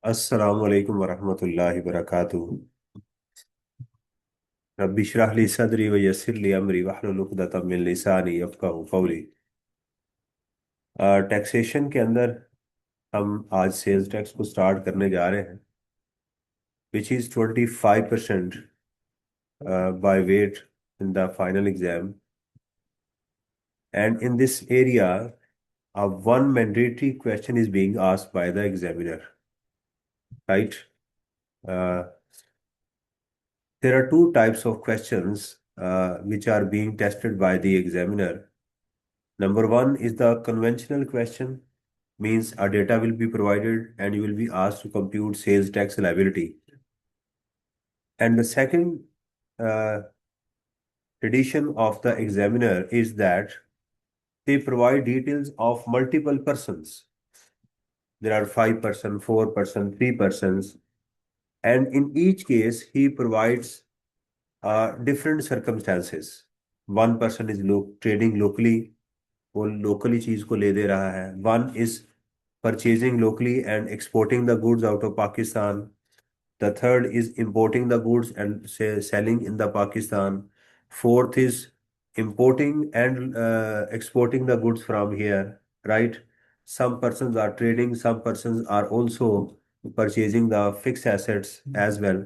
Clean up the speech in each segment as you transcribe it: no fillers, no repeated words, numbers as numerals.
अस्सलाम वालेकुम वरहमतुल्लाहि वबरकातुहू। रब्बि इश्रह ली सदरी व यस्सिर ली अमरी वहलुल उक़दतम मिन लिसानी यफ़क़हू क़ौली। टैक्सेशन के अंदर हम आज सेल्स टैक्स को स्टार्ट करने जा रहे हैं, which is 25% by weight in the final exam. And in this area one mandatory question is being asked by the examiner, right? Uh, there are two types of questions which are being tested by the examiner. Number one is the conventional question, means a data will be provided and you will be asked to compute sales tax liability. And the second uh, edition of the examiner is that they provide details of multiple persons. There are 5 persons, 4 persons, 3 persons, and in each case he provides different circumstances. One person is trading locally, वो locally चीज को ले दे रहा है. One is purchasing locally and exporting the goods out of Pakistan. The third is importing the goods and selling in the Pakistan. Fourth is importing and exporting the goods from here, right? Some persons are trading, some persons are also purchasing the fixed assets as well.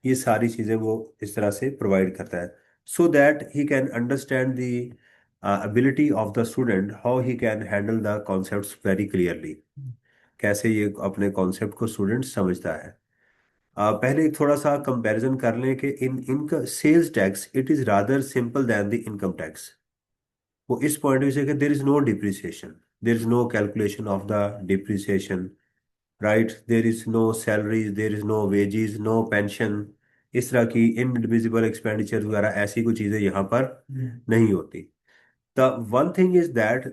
ये सारी चीजें वो इस तरह से provide करता है, so that he can understand the ability of the student, how he can handle the concepts very clearly. कैसे ये अपने कॉन्सेप्ट को स्टूडेंट समझता है. पहले एक थोड़ा सा कंपैरिजन कर लें कि इन इनका sales tax it is rather simple than the income tax. वो इस पॉइंट से कि there is no depreciation, there is no calculation of the depreciation, right? There is no salaries, there is no wages, no pension. इस तरह की indivisible expenditure वगैरह ऐसी कोई चीजें यहाँ पर नहीं होती. The one thing is that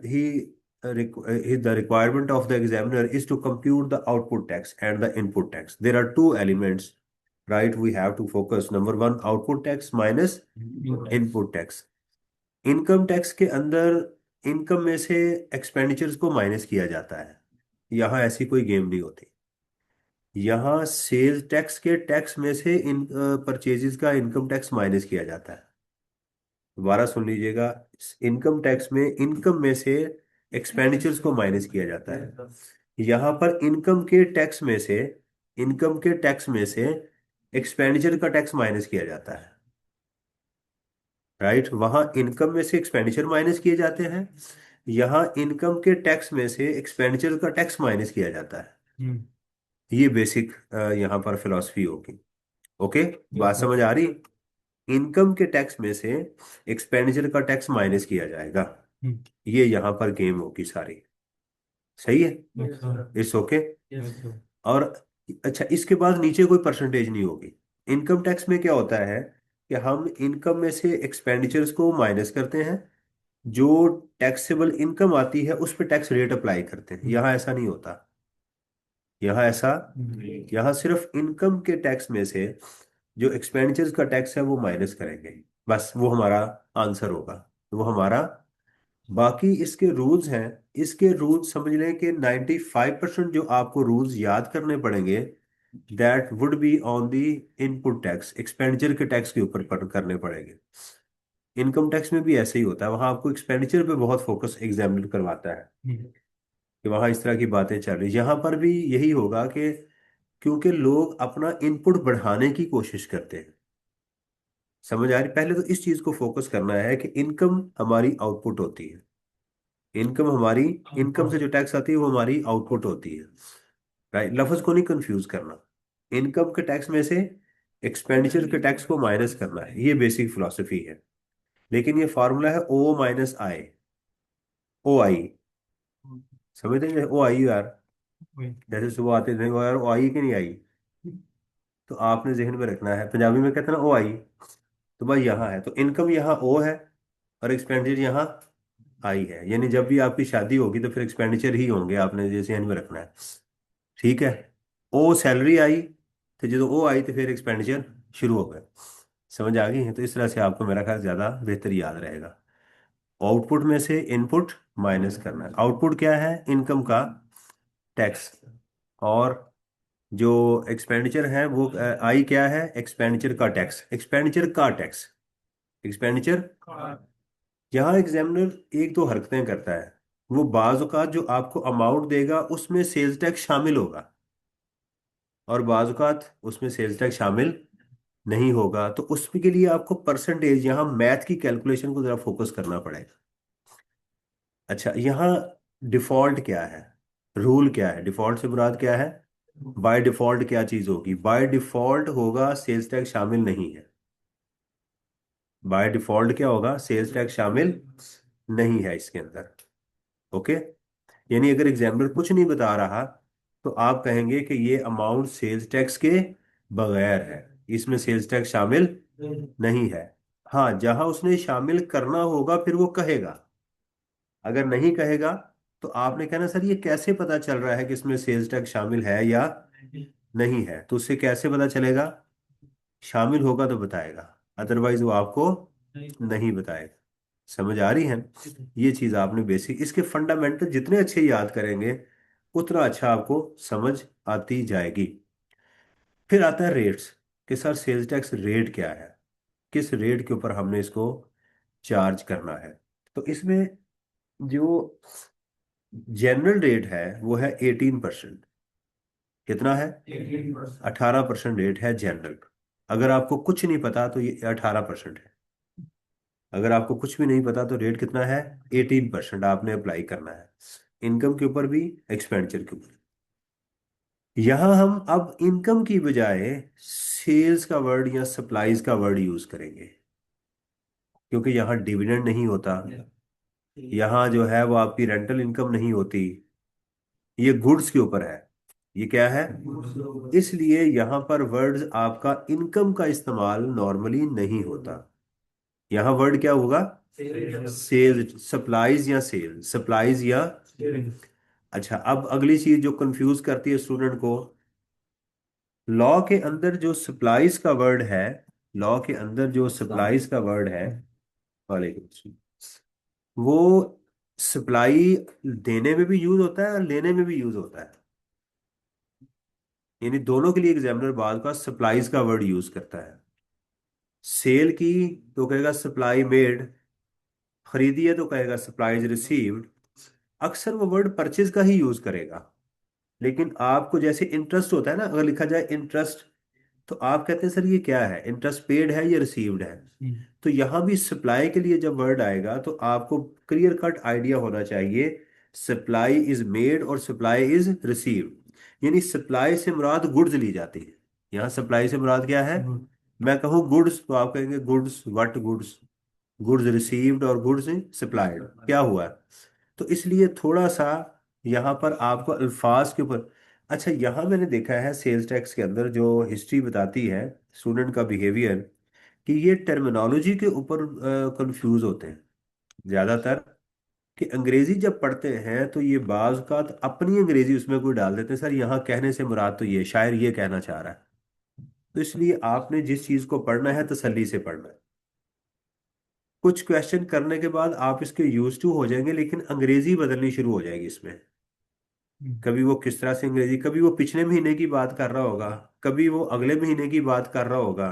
the requirement of the examiner is to compute the output tax and the input tax. There are two elements, right? We have to focus. Number one, output tax minus input tax. Income tax के अंदर income में से expenditures को minus किया जाता है. यहाँ ऐसी कोई गेम नहीं होती. यहाँ सेल्स टैक्स के टैक्स में से इन परचेजेस का इनकम टैक्स माइनस किया जाता है. दोबारा सुन लीजिएगा. इनकम टैक्स में इनकम में से एक्सपेंडिचर्स को माइनस किया जाता है. यहाँ पर इनकम के टैक्स में से एक्सपेंडिचर का टैक्स माइनस किया जाता है, राइट? वहां इनकम में से एक्सपेंडिचर माइनस किए जाते हैं, यहाँ इनकम के टैक्स में से एक्सपेंडिचर का टैक्स माइनस किया जाता है. ये बेसिक यहाँ पर फिलॉसफी होगी. ओके, बात समझ आ रही? इनकम के टैक्स में से एक्सपेंडिचर का टैक्स माइनस किया जाएगा. ये यहाँ पर गेम होगी सारी. सही है? It's okay. और अच्छा, इसके बाद नीचे कोई परसेंटेज नहीं होगी. इनकम टैक्स में क्या होता है कि हम इनकम में से एक्सपेंडिचर्स को माइनस करते हैं, जो टैक्सेबल इनकम आती है उस पर टैक्स रेट अप्लाई करते हैं. यहाँ ऐसा नहीं होता. यहाँ ऐसा यहाँ सिर्फ इनकम के टैक्स में से जो एक्सपेंडिचर्स का टैक्स है वो माइनस करेंगे. बस वो हमारा आंसर होगा, वो हमारा. बाकी इसके रूल्स हैं. इसके रूल्स समझ लें कि 95% जो आपको रूल्स याद करने पड़ेंगे, that would be on the input tax, expenditure के टैक्स के ऊपर करने पड़ेंगे. इनकम टैक्स में भी ऐसे ही होता है, वहां आपको एक्सपेंडिचर पे बहुत फोकस एग्जामिनर करवाता है कि वहां इस तरह की बातें चल रही. यहाँ पर भी यही होगा कि क्योंकि लोग अपना इनपुट बढ़ाने की कोशिश करते हैं. समझ आ रही? पहले तो इस चीज को फोकस करना है कि इनकम हमारी आउटपुट होती है. इनकम हमारी, इनकम से जो टैक्स आती है वो हमारी आउटपुट होती है, राइट? लफ्ज को नहीं कंफ्यूज करना. इनकम के टैक्स में से एक्सपेंडिचर के टैक्स को माइनस करना है, ये बेसिक फिलोसफी है. लेकिन ये फार्मूला है ओ माइनस आई, ओ आई. समझते हैं? ओ आई यार, जैसे सुबह आते थे वो यार ओ आई कि नहीं आई, तो आपने जहन में रखना है. पंजाबी में कहते हैं ना ओ आई, तो भाई यहाँ है तो इनकम यहाँ ओ है और एक्सपेंडिचर यहाँ आई है. यानी जब भी आपकी शादी होगी तो फिर एक्सपेंडिचर ही होंगे, आपने जैसे ध्यान में रखना है. ठीक है? ओ सैलरी आई, तो जो ओ आई तो फिर एक्सपेंडिचर शुरू हो गए. समझ आ गई है? तो इस तरह से आपको मेरा ख्याल ज़्यादा बेहतर याद रहेगा. आउटपुट में से इनपुट माइनस करना है. आउटपुट क्या है इनकम का? टैक्स। और जो एक्सपेंडिचर है वो आई क्या है, एक्सपेंडिचर का टैक्स, एक्सपेंडिचर का टैक्स, एक्सपेंडिचर। यहाँ एग्जामिनर एक दो हरकतें करता है। वो बाज औक़ात जो आपको अमाउंट देगा उसमें सेल्स टैक्स शामिल होगा, और बाज औक़ात उसमें सेल्स टैक्स शामिल नहीं होगा। तो उसके लिए आपको परसेंटेज, यहाँ मैथ की कैलकुलेशन को जरा फोकस करना पड़ेगा। अच्छा, यहाँ डिफॉल्ट क्या है, रूल क्या है, डिफॉल्ट से मुराद क्या है, बाय डिफॉल्ट क्या चीज होगी, बाय डिफॉल्ट होगा सेल्स टैक्स शामिल नहीं है। बाय डिफॉल्ट क्या होगा, सेल्स टैक्स शामिल नहीं है इसके अंदर। ओके, यानी अगर एग्जामिनर कुछ नहीं बता रहा तो आप कहेंगे कि ये अमाउंट सेल्स टैक्स के बगैर है, इसमें सेल्स टैक्स शामिल नहीं है। हाँ, जहां उसने शामिल करना होगा फिर वो कहेगा। अगर नहीं कहेगा तो आपने कहना सर ये कैसे पता चल रहा है कि इसमें सेल्स टैक्स शामिल है या नहीं है, तो उससे कैसे पता चलेगा, शामिल होगा तो बताएगा, अदरवाइज वो आपको नहीं बताएगा। समझ आ रही है। ये चीज आपने बेसिक, इसके फंडामेंटल जितने अच्छे याद करेंगे उतना अच्छा आपको समझ आती जाएगी। फिर आता है रेट्स, कि सर सेल्स टैक्स रेट क्या है, किस रेट के ऊपर हमने इसको चार्ज करना है। तो इसमें जो जनरल रेट है वो है 18%। कितना है, 18% रेट है जनरल। अगर आपको कुछ नहीं पता तो ये 18% है। अगर आपको कुछ भी नहीं पता तो रेट कितना है, 18% आपने अप्लाई करना है, इनकम के ऊपर भी, एक्सपेंडिचर के ऊपर। यहां हम अब इनकम की बजाय सेल्स का वर्ड या सप्लाईज का वर्ड यूज करेंगे, क्योंकि यहाँ डिविडेंड नहीं होता, यहाँ जो है वो आपकी रेंटल इनकम नहीं होती, ये गुड्स के ऊपर है। ये क्या है, इसलिए यहां पर वर्ड्स आपका इनकम का इस्तेमाल नॉर्मली नहीं होता। यहाँ वर्ड क्या होगा, सेल, सप्लाईज या सेल, सप्लाईज या। अच्छा, अब अगली चीज जो कंफ्यूज करती है स्टूडेंट को, लॉ के अंदर जो सप्लाईज का वर्ड है, लॉ के अंदर जो सप्लाईज का वर्ड है, वालेकुम अस्सलाम, वो सप्लाई देने में भी यूज होता है और लेने में भी यूज होता है। यानी दोनों के लिए एग्जामिनर बाद का सप्लाईज का वर्ड यूज करता है। सेल की तो कहेगा सप्लाई मेड, खरीदी है तो कहेगा सप्लाईज रिसीव्ड। अक्सर वो वर्ड परचेज का ही यूज करेगा। लेकिन आपको जैसे इंटरेस्ट होता है ना, अगर लिखा जाए इंटरेस्ट तो आप कहते हैं सर ये क्या है, इंटरेस्ट पेड है या रिसीव्ड है। तो यहां भी सप्लाई के लिए जब वर्ड आएगा तो आपको क्लियर कट आइडिया होना चाहिए, सप्लाई इज मेड और सप्लाई इज रिसीव्ड। यानी सप्लाई से मुराद गुड्स ली जाती है। यहाँ सप्लाई से मुराद क्या है, मैं कहूँ गुड्स तो आप कहेंगे goods, what goods, goods received और गुड्स सप्लाइड, क्या हुआ। तो इसलिए थोड़ा सा यहाँ पर आपको अल्फाज के ऊपर। अच्छा, यहाँ मैंने देखा है सेल्स टैक्स के अंदर जो हिस्ट्री बताती है स्टूडेंट का बिहेवियर, कि ये टर्मिनोलॉजी के ऊपर कंफ्यूज होते हैं ज़्यादातर। कि अंग्रेजी जब पढ़ते हैं तो ये बाज का अपनी अंग्रेजी उसमें कोई डाल देते हैं, सर यहाँ कहने से मुराद तो ये शायर ये कहना चाह रहा है। तो इसलिए आपने जिस चीज़ को पढ़ना है तसल्ली से पढ़ना है। कुछ क्वेश्चन करने के बाद आप इसके यूज टू हो जाएंगे, लेकिन अंग्रेजी बदलनी शुरू हो जाएगी इसमें। कभी वो किस तरह से अंग्रेजी, कभी वो पिछले महीने की बात कर रहा होगा, कभी वो अगले महीने की बात कर रहा होगा।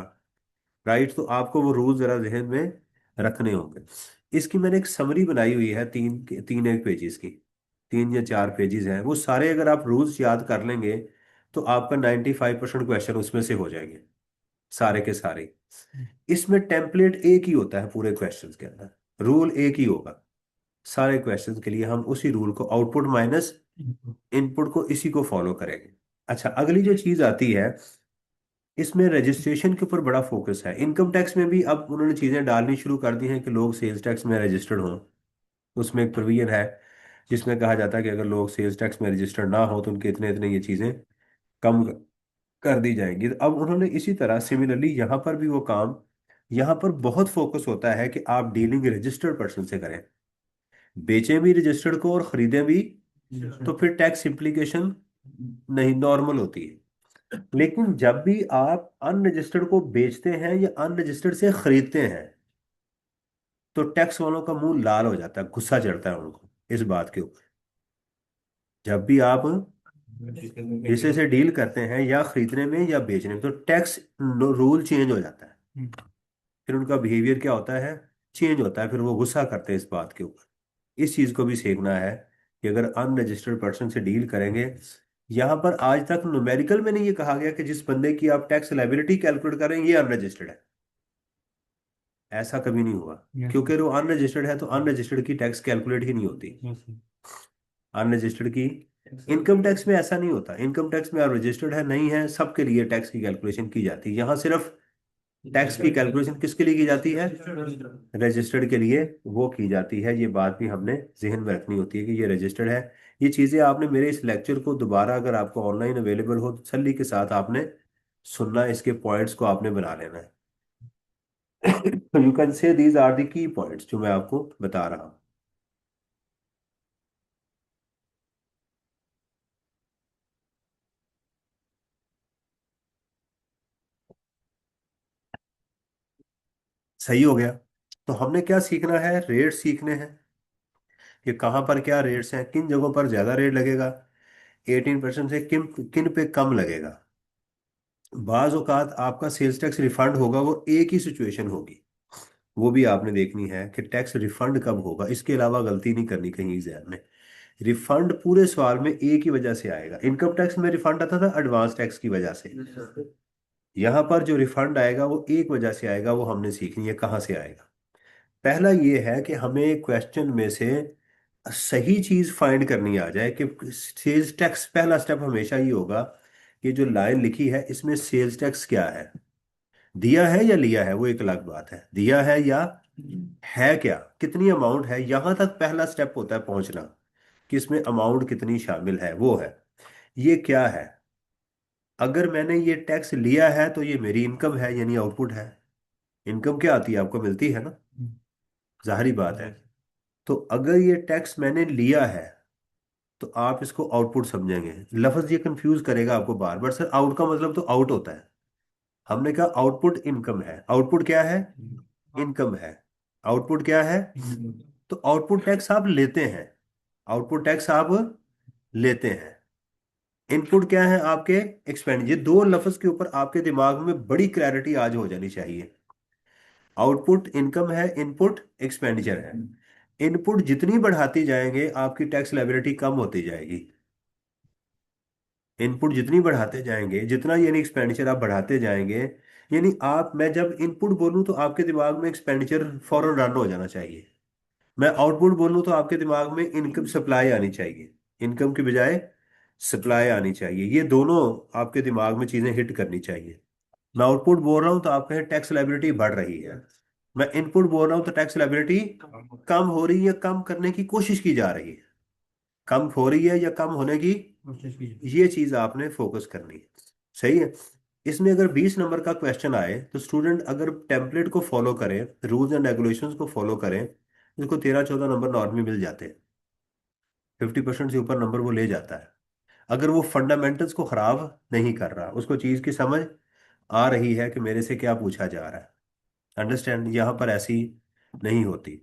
राइट, तो आपको वो रूल जरा जहन में रखने होंगे। इसकी मैंने एक समरी बनाई हुई है, तीन एक पेजेस की, 3 या 4 पेजेस हैं वो सारे। अगर आप रूल्स याद कर लेंगे तो आपका 95% क्वेश्चन उसमें से हो जाएंगे, सारे के सारे। इसमें टेम्पलेट एक ही होता है पूरे क्वेश्चंस के अंदर, रूल एक ही होगा सारे क्वेश्चंस के लिए। हम उसी रूल को, आउटपुट माइनस इनपुट को, इसी को फॉलो करेंगे। अच्छा, अगली जो चीज आती है, इसमें रजिस्ट्रेशन के ऊपर बड़ा फोकस है। इनकम टैक्स में भी अब उन्होंने चीजें डालनी शुरू कर दी हैं कि लोग सेल्स टैक्स में रजिस्टर्ड हों। उसमें एक प्रोविजन है जिसमें कहा जाता है कि अगर लोग सेल्स टैक्स में रजिस्टर्ड ना हो तो उनके इतने इतने ये चीजें कम कर दी जाएंगी। तो अब उन्होंने इसी तरह सिमिलरली यहाँ पर भी वो काम, यहाँ पर बहुत फोकस होता है कि आप डीलिंग रजिस्टर्ड पर्सन से करें, बेचें भी रजिस्टर्ड को और खरीदें भी, तो फिर टैक्स इम्प्लीकेशन नहीं नॉर्मल होती है। लेकिन जब भी आप अनरजिस्टर्ड को बेचते हैं या अनरजिस्टर्ड से खरीदते हैं तो टैक्स वालों का मुंह लाल हो जाता है, गुस्सा चढ़ता है उनको इस बात के ऊपर। जब भी आप जिससे से डील करते हैं या खरीदने में या बेचने में, तो टैक्स रूल चेंज हो जाता है। फिर उनका बिहेवियर क्या होता है, चेंज होता है, फिर वो गुस्सा करते हैं इस बात के ऊपर। इस चीज को भी सीखना है कि अगर अनरजिस्टर्ड पर्सन से डील करेंगे, यहाँ पर आज तक न्यूमेरिकल में नहीं ये कहा गया कि जिस बंदे की आप टैक्स लाइबिलिटी कैलकुलेट करें ये अनरजिस्टर्ड है। ऐसा कभी नहीं हुआ। क्योंकि वो अनरजिस्टर्ड है तो अनरजिस्टर्ड की टैक्स कैलकुलेट ही नहीं होती। अनरजिस्टर्ड की इनकम टैक्स में ऐसा नहीं होता। इनकम टैक्स में आप रजिस्टर्ड है नहीं है, सबके लिए टैक्स की कैलकुलेशन की जाती है। यहाँ सिर्फ टैक्स की कैलकुलेशन किसके लिए की जाती है, रजिस्टर्ड के लिए वो की जाती है। ये बात भी हमने जहन में रखनी होती है कि ये रजिस्टर्ड है। ये चीज़ें आपने मेरे इस लेक्चर को दोबारा अगर आपको ऑनलाइन अवेलेबल हो तो तसल्ली के साथ आपने सुनना, इसके पॉइंट्स को आपने बना लेना है। You can say these are the key points जो मैं आपको बता रहा हूँ। सही हो गया। तो हमने क्या सीखना है, रेट सीखने हैं कि कहाँ पर क्या रेट्स हैं, किन जगहों पर ज़्यादा रेट लगेगा, 18% से किन किन पे कम लगेगा। बाज औकात आपका सेल्स टैक्स रिफंड होगा, वो एक ही सिचुएशन होगी, वो भी आपने देखनी है कि टैक्स रिफंड कब होगा। इसके अलावा गलती नहीं करनी कहीं एग्जाम में। रिफंड पूरे सवाल में एक ही वजह से आएगा। इनकम टैक्स में रिफंड आता था एडवांस टैक्स की वजह से। यहाँ पर जो रिफंड आएगा वो एक वजह से आएगा, वो हमने सीखनी है कहाँ से आएगा। पहला ये है कि हमें क्वेश्चन में से सही चीज फाइंड करनी आ जाए कि सेल्स टैक्स, पहला स्टेप हमेशा ही होगा कि जो लाइन लिखी है इसमें सेल्स टैक्स क्या है। दिया है या लिया है वो एक अलग बात है, दिया है या है क्या, कितनी अमाउंट है, यहां तक पहला स्टेप होता है पहुंचना कि इसमें अमाउंट कितनी शामिल है, वो है। ये क्या है, अगर मैंने ये टैक्स लिया है तो ये मेरी इनकम है यानी आउटपुट है। इनकम क्या आती है, आपको मिलती है ना, जाहिर बात है। तो अगर ये टैक्स मैंने लिया है तो आप इसको आउटपुट समझेंगे। लफ्ज ये कंफ्यूज करेगा आपको बार बार, सर आउट का मतलब तो आउट होता है। हमने कहा आउटपुट इनकम है। आउटपुट क्या है, इनकम है। आउटपुट क्या है, तो आउटपुट टैक्स आप लेते हैं। आउटपुट टैक्स आप लेते हैं। इनपुट क्या है आपके, एक्सपेंड। ये दो लफ्ज के ऊपर आपके दिमाग में बड़ी क्लैरिटी आज हो जानी चाहिए। आउटपुट इनकम है, इनपुट एक्सपेंडिचर है। इनपुट जितनी बढ़ाती जाएंगे आपकी टैक्स लायबिलिटी कम होती जाएगी। इनपुट जितनी बढ़ाते जाएंगे, जितना यानी एक्सपेंडिचर आप बढ़ाते जाएंगे, यानी आप, मैं जब इनपुट बोलूं तो आपके दिमाग में एक्सपेंडिचर फौरन रन हो जाना चाहिए। मैं आउटपुट बोलूं तो आपके दिमाग में इनकम सप्लाई आनी चाहिए। इनकम की बजाय सप्लाई आनी चाहिए। ये दोनों आपके दिमाग में चीजें हिट करनी चाहिए। मैं आउटपुट बोल रहा हूं तो आप कहें टैक्स लायबिलिटी बढ़ रही है। मैं इनपुट बोल रहा हूं तो टैक्स लायबिलिटी कम हो रही है, कम करने की कोशिश की जा रही है। कम हो रही है या कम होने की, ये चीज आपने फोकस करनी है। सही है। इसमें अगर 20 नंबर का क्वेश्चन आए तो स्टूडेंट अगर टेम्पलेट को फॉलो करें, रूल्स एंड रेगुलेशंस को फॉलो करें, इसको 13-14 नंबर नॉर्मली मिल जाते हैं। 50% से ऊपर नंबर वो ले जाता है अगर वो फंडामेंटल्स को खराब नहीं कर रहा, उसको चीज की समझ आ रही है कि मेरे से क्या पूछा जा रहा है। अंडरस्टैंड, यहाँ पर ऐसी नहीं होती।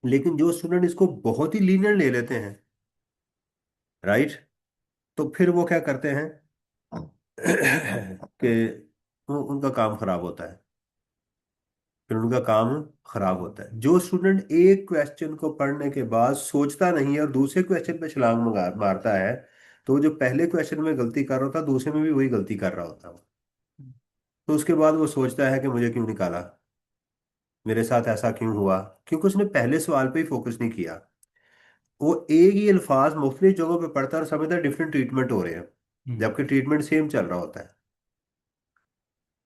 लेकिन जो स्टूडेंट इसको बहुत ही लीनियर ले लेते हैं, राइट, तो फिर वो क्या करते हैं कि उनका काम खराब होता है। फिर उनका काम खराब होता है। जो स्टूडेंट एक क्वेश्चन को पढ़ने के बाद सोचता नहीं है और दूसरे क्वेश्चन पे छलांग मारता है, तो वो जो पहले क्वेश्चन में गलती कर रहा था दूसरे में भी वही गलती कर रहा होता है। तो उसके बाद वो सोचता है कि मुझे क्यों निकाला, मेरे साथ ऐसा क्यों हुआ, क्योंकि उसने पहले सवाल पे ही फोकस नहीं किया। वो एक ही अल्फाज मुख्तलिफ जगहों पे पढ़ता है और समझता है डिफरेंट ट्रीटमेंट हो रहे हैं, जबकि ट्रीटमेंट सेम चल रहा होता है।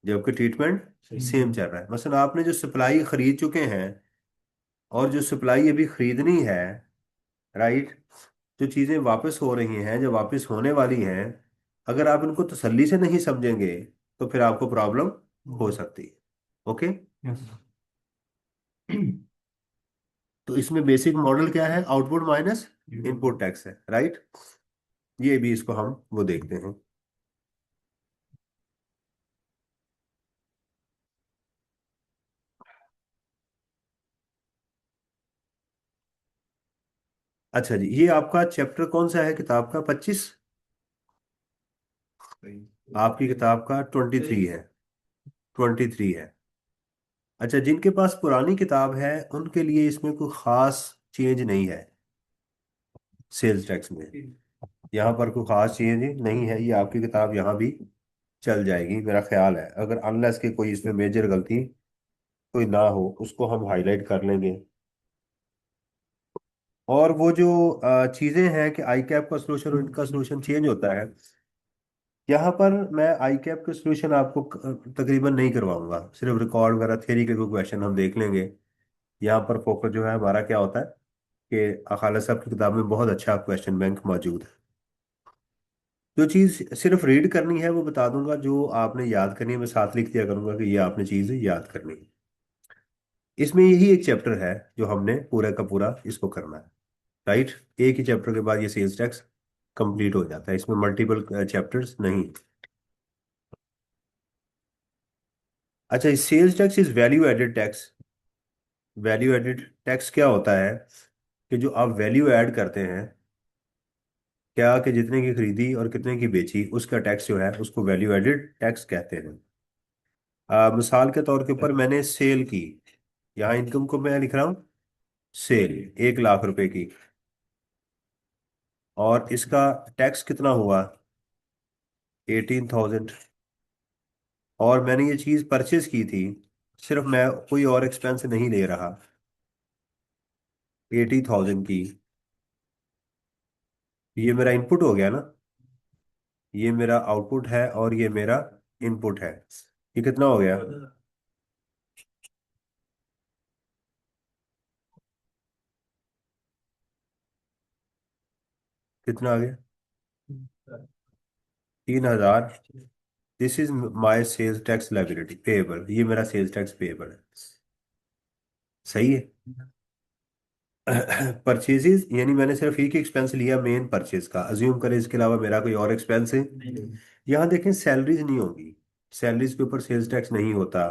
जबकि ट्रीटमेंट सेम चल रहा है। मसलन आपने जो सप्लाई खरीद चुके हैं और जो सप्लाई अभी खरीदनी है, राइट, जो चीज़ें वापस हो रही हैं, जो वापस होने वाली हैं, अगर आप इनको तसल्ली से नहीं समझेंगे तो फिर आपको प्रॉब्लम हो सकती है। ओके। तो इसमें बेसिक मॉडल क्या है, आउटपुट माइनस इनपुट टैक्स है, राइट। ये भी इसको हम वो देखते हैं। अच्छा जी, ये आपका चैप्टर कौन सा है किताब का, 25? आपकी किताब का 23 है। 23 है। अच्छा, जिनके पास पुरानी किताब है उनके लिए इसमें कोई खास चेंज नहीं है सेल्स टैक्स में। यहाँ पर कोई खास चेंज नहीं है, ये आपकी किताब यहाँ भी चल जाएगी मेरा ख्याल है, अगर अनलेस के कोई इसमें मेजर गलती कोई ना हो, उसको हम हाईलाइट कर लेंगे। और वो जो चीजें हैं कि आई कैप का सोल्यूशन और इनका सोल्यूशन चेंज होता है, यहाँ पर मैं आई कैप के सोल्यूशन आपको तकरीबन नहीं करवाऊंगा, सिर्फ रिकॉर्ड वगैरह थ्योरी के कोई क्वेश्चन हम देख लेंगे। यहाँ पर फोकस जो है हमारा क्या होता है कि खालिद साहब की किताब में बहुत अच्छा क्वेश्चन बैंक मौजूद है। जो चीज़ सिर्फ रीड करनी है वो बता दूंगा, जो आपने याद करनी है मैं साथ लिख दिया करूंगा कि ये आपने चीज़ याद करनी है। इसमें यही एक चैप्टर है जो हमने पूरा का पूरा इसको करना है। राइट। एक ही चैप्टर के बाद ये सेल्स टैक्स कंप्लीट हो जाता है, इसमें मल्टीपल चैप्टर्स नहीं। अच्छा, sales tax is value added tax. Value added tax क्या होता है कि जो आप वैल्यू ऐड करते हैं, क्या कि जितने की खरीदी और कितने की बेची उसका टैक्स जो है उसको वैल्यू एडेड टैक्स कहते हैं। मिसाल के तौर के ऊपर मैंने सेल की, यहाँ इनकम को मैं लिख रहा हूँ सेल 1 लाख रुपए की, और इसका टैक्स कितना हुआ 18,000। और मैंने ये चीज़ परचेज की थी, सिर्फ मैं कोई और एक्सपेंस नहीं ले रहा, 80,000 की। ये मेरा इनपुट हो गया ना, ये मेरा आउटपुट है और ये मेरा इनपुट है। ये कितना हो गया? कितना आ गया? 3,000। This is my sales tax liability payable, ये मेरा सेल्स टैक्स पेएबल है। सही है। परचेजेस यानी मैंने सिर्फ एक ही एक्सपेंस लिया मेन परचेज का, अज्यूम करें इसके अलावा मेरा कोई और एक्सपेंस है। यहाँ देखें सैलरीज नहीं होगी, सैलरीज के ऊपर सेल्स टैक्स नहीं होता।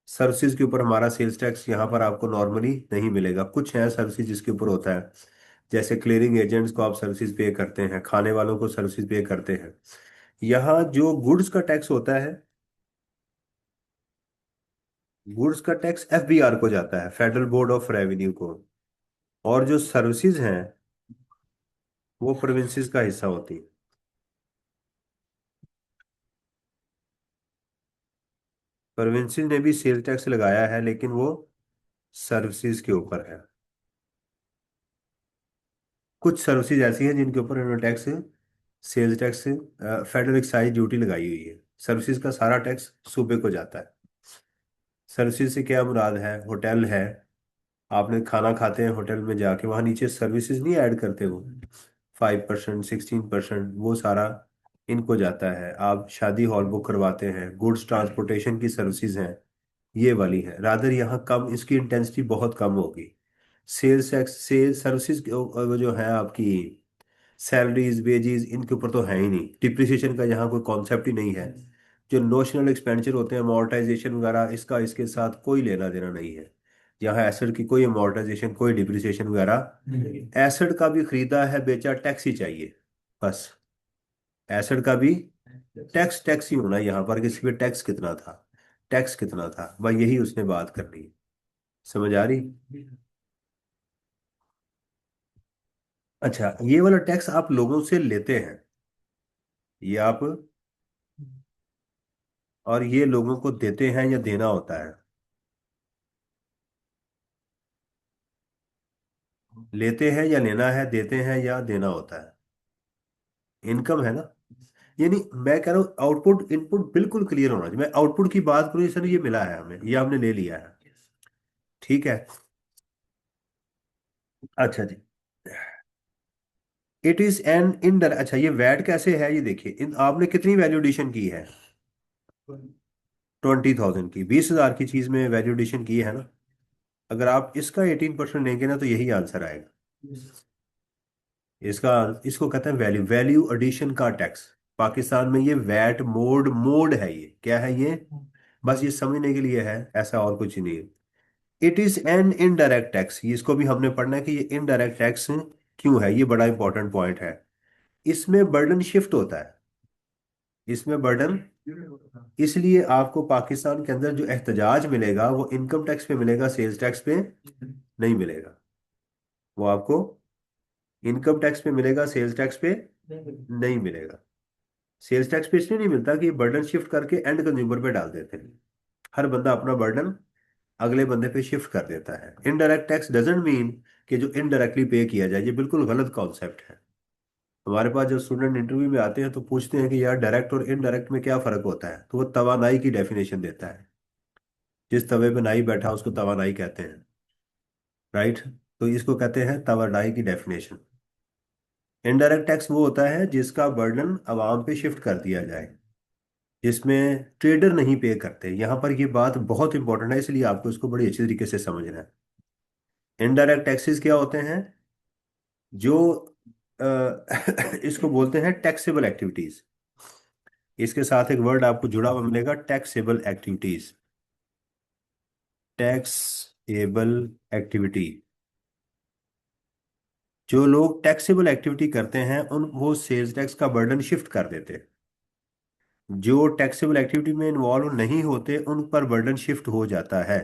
सर्विसेज के ऊपर हमारा सेल्स टैक्स यहाँ पर आपको नॉर्मली नहीं मिलेगा, कुछ है सर्विसेज जिसके ऊपर होता है, जैसे क्लियरिंग एजेंट्स को आप सर्विसेज पे करते हैं, खाने वालों को सर्विसेज पे करते हैं। यहाँ जो गुड्स का टैक्स होता है, गुड्स का टैक्स एफबीआर को जाता है, फेडरल बोर्ड ऑफ रेवेन्यू को। और जो सर्विसेज हैं वो प्रोविंसेस का हिस्सा होती है। प्रोविंसेस ने भी सेल टैक्स लगाया है लेकिन वो सर्विसेज के ऊपर है। कुछ सर्विसेज ऐसी हैं जिनके ऊपर इन्होंने tax, sales tax, federal excise duty लगाई हुई है। सर्विसेज का सारा टैक्स सूबे को जाता है। सर्विसेज से क्या मुराद है? होटल है, आपने खाना खाते हैं होटल में जाके, वहां नीचे सर्विसेज नहीं ऐड करते वो, 5%, 16%, वो सारा इनको जाता है। आप शादी हॉल बुक करवाते हैं, गुड्स ट्रांसपोर्टेशन की सर्विसेज हैं, ये वाली है। रादर यहाँ कम, इसकी इंटेंसिटी बहुत कम होगी। सेल्स टैक्स, सेल्स सर्विसेज जो है आपकी, सैलरीज वेजेस इनके ऊपर तो है ही नहीं, डिप्रिसिएशन का यहाँ कोई कॉन्सेप्ट ही नहीं है। जो नोशनल एक्सपेंडिचर होते हैं अमोर्टाइजेशन वगैरह, इसका इसके साथ कोई लेना देना नहीं है। यहाँ एसेट की कोई अमोर्टाइजेशन कोई डिप्रिसिएशन वगैरह, एसेट का भी खरीदा है बेचा टैक्स ही चाहिए बस। एसेट का भी टैक्स टैक्स ही होना है यहाँ पर, किसी पे टैक्स कितना था, टैक्स कितना था, भाई यही उसने बात करनी है। समझ आ रही? अच्छा, ये वाला टैक्स आप लोगों से लेते हैं, ये आप, और ये लोगों को देते हैं या देना होता है? लेते हैं या लेना है, देते हैं या देना होता है? इनकम है ना। यानी मैं कह रहा हूँ आउटपुट इनपुट बिल्कुल क्लियर होना चाहिए। मैं आउटपुट की बात करूँ, सर ये मिला है हमें, ये हमने ले लिया है, ठीक है। अच्छा जी। इट इज एन इनडायरेक्ट, अच्छा ये वैट कैसे है ये देखिए, इन आपने कितनी वैल्यू एडिशन की है? 20,000 की, 20,000 की चीज में वैल्यू एडिशन की है ना। अगर आप इसका 18% लेंगे ना तो यही आंसर आएगा इसका। इसको कहते हैं वैल्यू वैल्यू एडिशन का टैक्स। पाकिस्तान में ये वैट मोड मोड है, ये क्या है ये, बस ये समझने के लिए है, ऐसा और कुछ नहीं है। It is an indirect tax, ये इसको भी हमने पढ़ना है कि ये इनडायरेक्ट टैक्स क्यों है, ये बड़ा इंपॉर्टेंट पॉइंट है। इसमें बर्डन शिफ्ट होता है। इसमें बर्डन, इसलिए आपको पाकिस्तान के अंदर जो एहतजाज मिलेगा वो इनकम टैक्स पे मिलेगा, सेल्स टैक्स पे नहीं मिलेगा। वो आपको इनकम टैक्स पे मिलेगा, सेल्स टैक्स पे नहीं मिलेगा। सेल्स टैक्स पे इसलिए नहीं मिलता कि ये बर्डन शिफ्ट करके एंड कंज्यूमर पे डाल देते हैं। हर बंदा अपना बर्डन अगले बंदे पे शिफ्ट कर देता है। इनडायरेक्ट टैक्स डजंट मीन कि जो इनडायरेक्टली पे किया जाए, ये बिल्कुल गलत कॉन्सेप्ट है। हमारे पास जब स्टूडेंट इंटरव्यू में आते हैं तो पूछते हैं कि यार डायरेक्ट और इनडायरेक्ट में क्या फर्क होता है, तो वो तवानाई की डेफिनेशन देता है। जिस तवे पे नाई बैठा उसको तवानाई कहते हैं, राइट। तो इसको कहते हैं तवानाई की डेफिनेशन। इनडायरेक्ट टैक्स वो होता है जिसका बर्डन अवाम पे शिफ्ट कर दिया जाए, जिसमें ट्रेडर नहीं पे करते। यहाँ पर ये बात बहुत इंपॉर्टेंट है, इसलिए आपको इसको बड़ी अच्छी तरीके से समझना है। इनडायरेक्ट टैक्सेस क्या होते हैं? जो अ, इसको बोलते हैं टैक्सेबल एक्टिविटीज। इसके साथ एक वर्ड आपको जुड़ा हुआ मिलेगा, टैक्सेबल एक्टिविटीज। Taxable activity. जो लोग टैक्सेबल एक्टिविटी करते हैं उन वो सेल्स टैक्स का बर्डन शिफ्ट कर देते हैं। जो टैक्सेबल एक्टिविटी में इन्वॉल्व नहीं होते उन पर बर्डन शिफ्ट हो जाता है।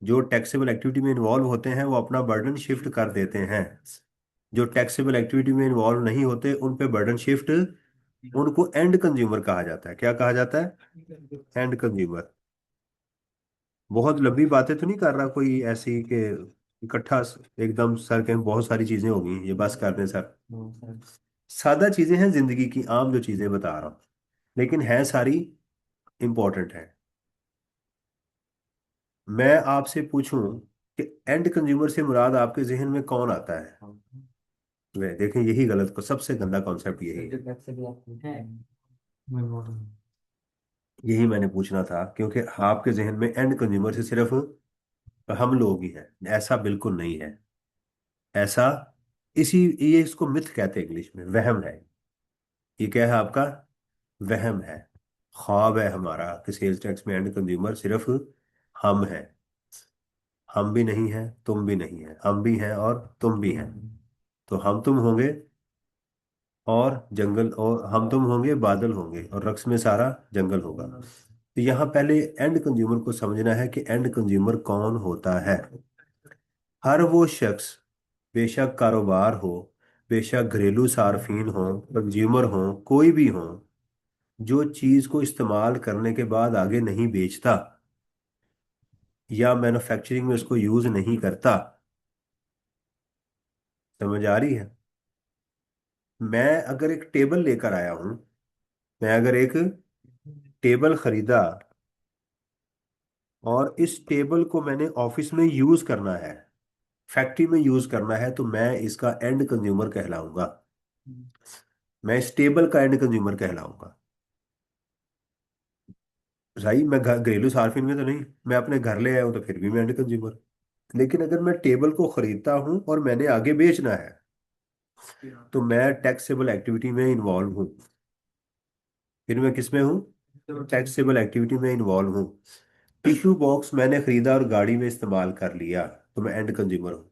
जो टैक्सेबल एक्टिविटी में इन्वॉल्व होते हैं वो अपना बर्डन शिफ्ट कर देते हैं। जो टैक्सेबल एक्टिविटी में इन्वॉल्व नहीं होते उन पे बर्डन शिफ्ट, उनको एंड कंज्यूमर कहा जाता है। क्या कहा जाता है? And consumer. बहुत लंबी बातें तो नहीं कर रहा कोई ऐसी कि इकट्ठा एकदम सर के बहुत सारी चीजें होगी, ये बस कर दें सर। सादा चीजें हैं, जिंदगी की आम जो चीजें बता रहा हूँ, लेकिन है सारी इंपॉर्टेंट है। मैं आपसे पूछूं कि एंड कंज्यूमर से मुराद आपके जहन में कौन आता है? वे देखें, यही गलत को सबसे गंदा कॉन्सेप्ट यही है। यही मैंने पूछना था, क्योंकि आपके जहन में एंड कंज्यूमर से सिर्फ हम लोग ही हैं। ऐसा बिल्कुल नहीं है। ऐसा, इसी, ये इसको मिथ कहते हैं इंग्लिश में, वहम है। ये क्या है आपका? वहम है। ख्वाब है हमारा कि सेल्स टैक्स में एंड कंज्यूमर सिर्फ हम हैं। हम भी नहीं हैं, तुम भी नहीं हैं, हम भी हैं और तुम भी हैं। तो हम तुम होंगे और जंगल, और हम तुम होंगे, बादल होंगे, और रक्स में सारा जंगल होगा। तो यहाँ पहले एंड कंज्यूमर को समझना है कि एंड कंज्यूमर कौन होता है। हर वो शख्स, बेशक कारोबार हो, बेशक घरेलू सार्फिन हो, कंज्यूमर हो, कोई भी हो, जो चीज को इस्तेमाल करने के बाद आगे नहीं बेचता या मैन्युफैक्चरिंग में उसको यूज नहीं करता। समझ आ रही है? मैं अगर एक टेबल लेकर आया हूं, मैं अगर एक टेबल खरीदा और इस टेबल को मैंने ऑफिस में यूज करना है, फैक्ट्री में यूज करना है, तो मैं इसका एंड कंज्यूमर कहलाऊंगा। मैं इस टेबल का एंड कंज्यूमर कहलाऊंगा। भाई मैं घरेलू सार्फिन में तो नहीं, मैं अपने घर ले आया हूं तो फिर भी मैं एंड कंज्यूमर। लेकिन अगर मैं टेबल को खरीदता हूं और मैंने आगे बेचना है, तो मैं टैक्सेबल एक्टिविटी में इन्वॉल्व हूँ। फिर मैं किस में हूँ? टैक्सेबल एक्टिविटी में इन्वॉल्व हूँ। टिश्यू बॉक्स मैंने खरीदा और गाड़ी में इस्तेमाल कर लिया, तो मैं एंड कंज्यूमर हूँ।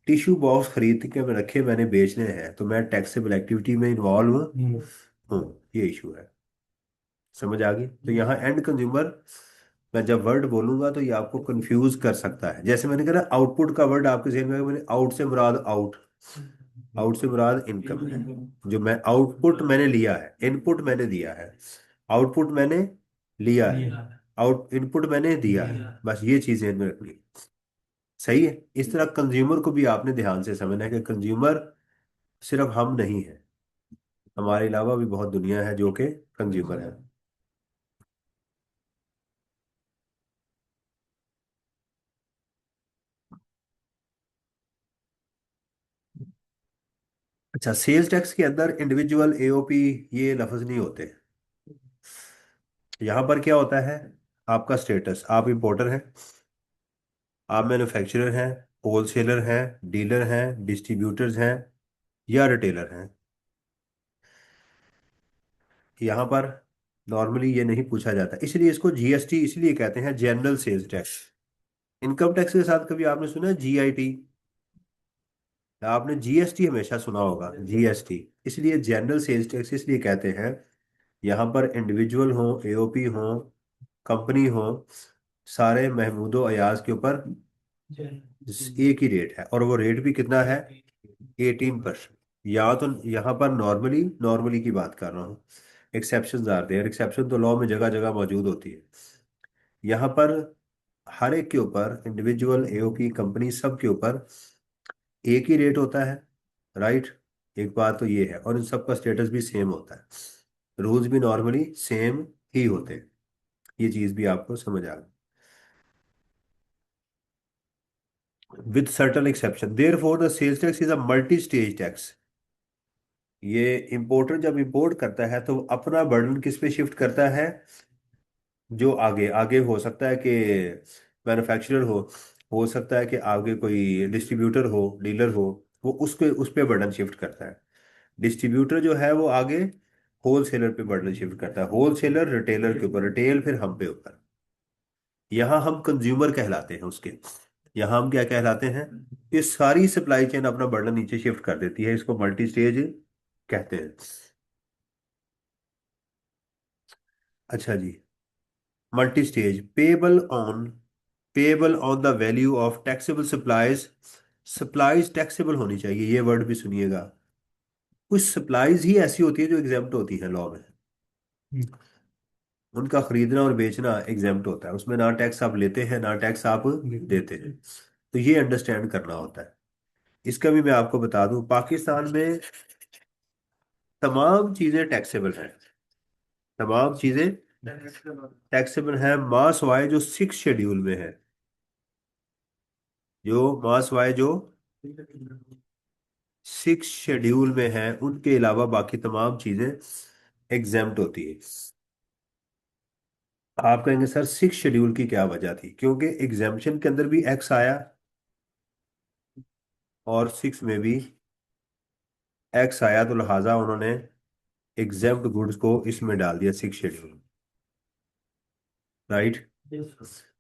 टिश्यू बॉक्स खरीद के मैं रखे, मैंने बेचने हैं, तो मैं टैक्सेबल एक्टिविटी में इन्वॉल्व हूँ। ये इशू है। समझ आ गई? तो यहाँ एंड कंज्यूमर, मैं जब वर्ड बोलूंगा तो ये आपको कंफ्यूज कर सकता है। जैसे मैंने कहा ना, आउटपुट का वर्ड आपके जहन में है, मैंने आउट से मुराद आउट, आउट से मुराद इनकम है। जो मैं आउटपुट मैंने लिया है, इनपुट मैंने दिया है, आउटपुट मैंने लिया है, आउट इनपुट मैंने दिया है, बस ये चीजें इनमें रखनी। सही है? इस तरह कंज्यूमर को भी आपने ध्यान से समझना है कि कंज्यूमर सिर्फ हम नहीं है, हमारे अलावा भी बहुत दुनिया है जो कि कंज्यूमर है। अच्छा, सेल्स टैक्स के अंदर इंडिविजुअल एओपी ये लफ्ज नहीं होते। यहाँ पर क्या होता है? आपका स्टेटस, आप इंपोर्टर हैं, आप मैन्युफैक्चरर हैं, होलसेलर हैं, डीलर हैं, डिस्ट्रीब्यूटर्स हैं, या रिटेलर हैं। यहाँ पर नॉर्मली ये नहीं पूछा जाता, इसलिए इसको जीएसटी इसलिए कहते हैं, general sales tax. Income tax के साथ कभी आपने सुना है जीआईटी? आपने जीएसटी हमेशा सुना होगा, जीएसटी। इसलिए जनरल सेल्स टैक्स इसलिए कहते हैं, यहाँ पर इंडिविजुअल हो, एओपी हो, कंपनी हो, सारे महमूदो अयाज के ऊपर एक ही रेट है, और वो रेट भी कितना है? 18%। यहाँ तो, यहाँ पर नॉर्मली नॉर्मली की बात कर रहा हूँ, एक्सेप्शंस आर देयर, एक्सेप्शन तो लॉ में जगह जगह मौजूद होती है। यहाँ पर हर एक के ऊपर, इंडिविजुअल, एओपी, कंपनी, सब के ऊपर एक ही रेट होता है, राइट। एक बात तो ये है, और इन सब का स्टेटस भी सेम होता है, रूल्स भी नॉर्मली सेम ही होते हैं। ये चीज भी आपको समझ आ गई। With certain exception, therefore the sales tax is a multi stage tax. ये इंपोर्टर जब इंपोर्ट करता है तो अपना बर्डन किस पे शिफ्ट करता है? जो आगे आगे हो सकता है कि मैन्युफैक्चरर हो सकता है कि आगे कोई डिस्ट्रीब्यूटर हो, डीलर हो, वो उसके उस पे बर्डन शिफ्ट करता है। डिस्ट्रीब्यूटर जो है वो आगे होलसेलर पे बर्डन शिफ्ट करता है, होलसेलर रिटेलर के ऊपर, रिटेल फिर हम पे ऊपर। यहाँ हम कंज्यूमर कहलाते हैं उसके। यहाँ हम क्या कहलाते हैं? ये सारी सप्लाई चेन अपना बर्डन नीचे शिफ्ट कर देती है, इसको मल्टी स्टेज कहते हैं। अच्छा जी। Multi stage payable on the value of taxable supplies. Supplies taxable होनी चाहिए, ये वर्ड भी सुनिएगा। कुछ सप्लाईज ही ऐसी होती है जो एग्जेम्प्ट होती है लॉ में। उनका खरीदना और बेचना एग्जेम्प्ट होता है, उसमें ना टैक्स आप लेते हैं ना टैक्स आप देते हैं। तो ये अंडरस्टैंड करना होता है। इसका भी मैं आपको बता दूं, पाकिस्तान में तमाम चीजें टैक्सेबल हैं। तमाम चीजें टैक्सेबल हैं, मास वाई जो सिक्स शेड्यूल में है। जो मास वाई जो सिक्स शेड्यूल में है, उनके अलावा बाकी तमाम चीजें एग्जेम्प्ट होती है। आप कहेंगे सर सिक्स शेड्यूल की क्या वजह थी? क्योंकि एग्जेम्पशन के अंदर भी एक्स आया, और सिक्स में भी एक्स आया, तो लिहाजा उन्होंने एग्जेम्प्ट गुड्स को इसमें डाल दिया, सिक्स शेड्यूल। राइट।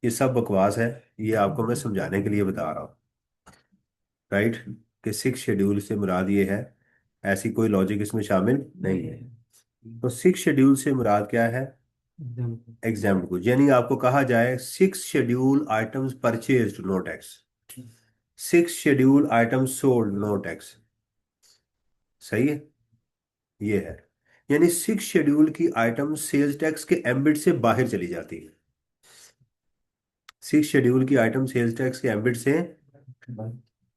ये सब बकवास है, ये आपको मैं समझाने के लिए बता रहा हूँ। राइट। कि सिक्स शेड्यूल से मुराद ये है, ऐसी कोई लॉजिक इसमें शामिल नहीं है। तो सिक्स शेड्यूल से मुराद क्या है? एग्जाम्पल को, यानी आपको कहा जाए six schedule items purchased no tax, six schedule items sold no tax. सही है, ये है। यानी सिक्स शेड्यूल की आइटम सेल्स टैक्स के एम्बिट से बाहर चली जाती है। सिक्स शेड्यूल की आइटम सेल्स टैक्स के एम्बिट से,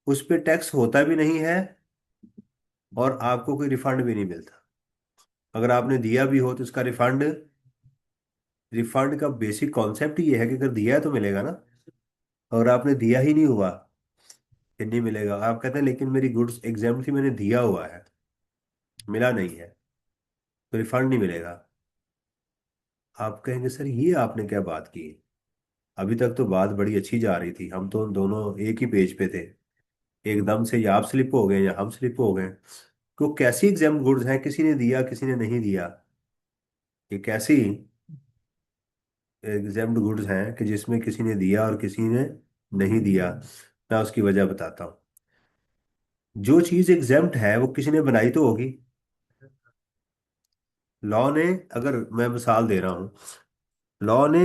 उस पर टैक्स होता भी नहीं है, और आपको कोई रिफंड भी नहीं मिलता। अगर आपने दिया भी हो तो उसका रिफंड, रिफंड का बेसिक कॉन्सेप्ट ये है कि अगर दिया है तो मिलेगा ना। अगर आपने दिया ही नहीं हुआ, फिर नहीं मिलेगा। आप कहते हैं लेकिन मेरी गुड्स एग्जाम थी, मैंने दिया हुआ है, मिला नहीं है, तो रिफंड नहीं मिलेगा। आप कहेंगे सर ये आपने क्या बात की? अभी तक तो बात बड़ी अच्छी जा रही थी, हम तो दोनों एक ही पेज पे थे, एकदम से या आप स्लिप हो गए या हम स्लिप हो गए। तो कैसी एग्जाम गुड्स हैं, किसी ने दिया किसी ने नहीं दिया? ये कैसी एग्जाम्ड गुड्स हैं कि जिसमें किसी ने दिया और किसी ने नहीं दिया? मैं उसकी वजह बताता हूँ। जो चीज एग्जाम्प्ट है वो किसी ने बनाई तो होगी। लॉ ने, अगर मैं मिसाल दे रहा हूँ, लॉ ने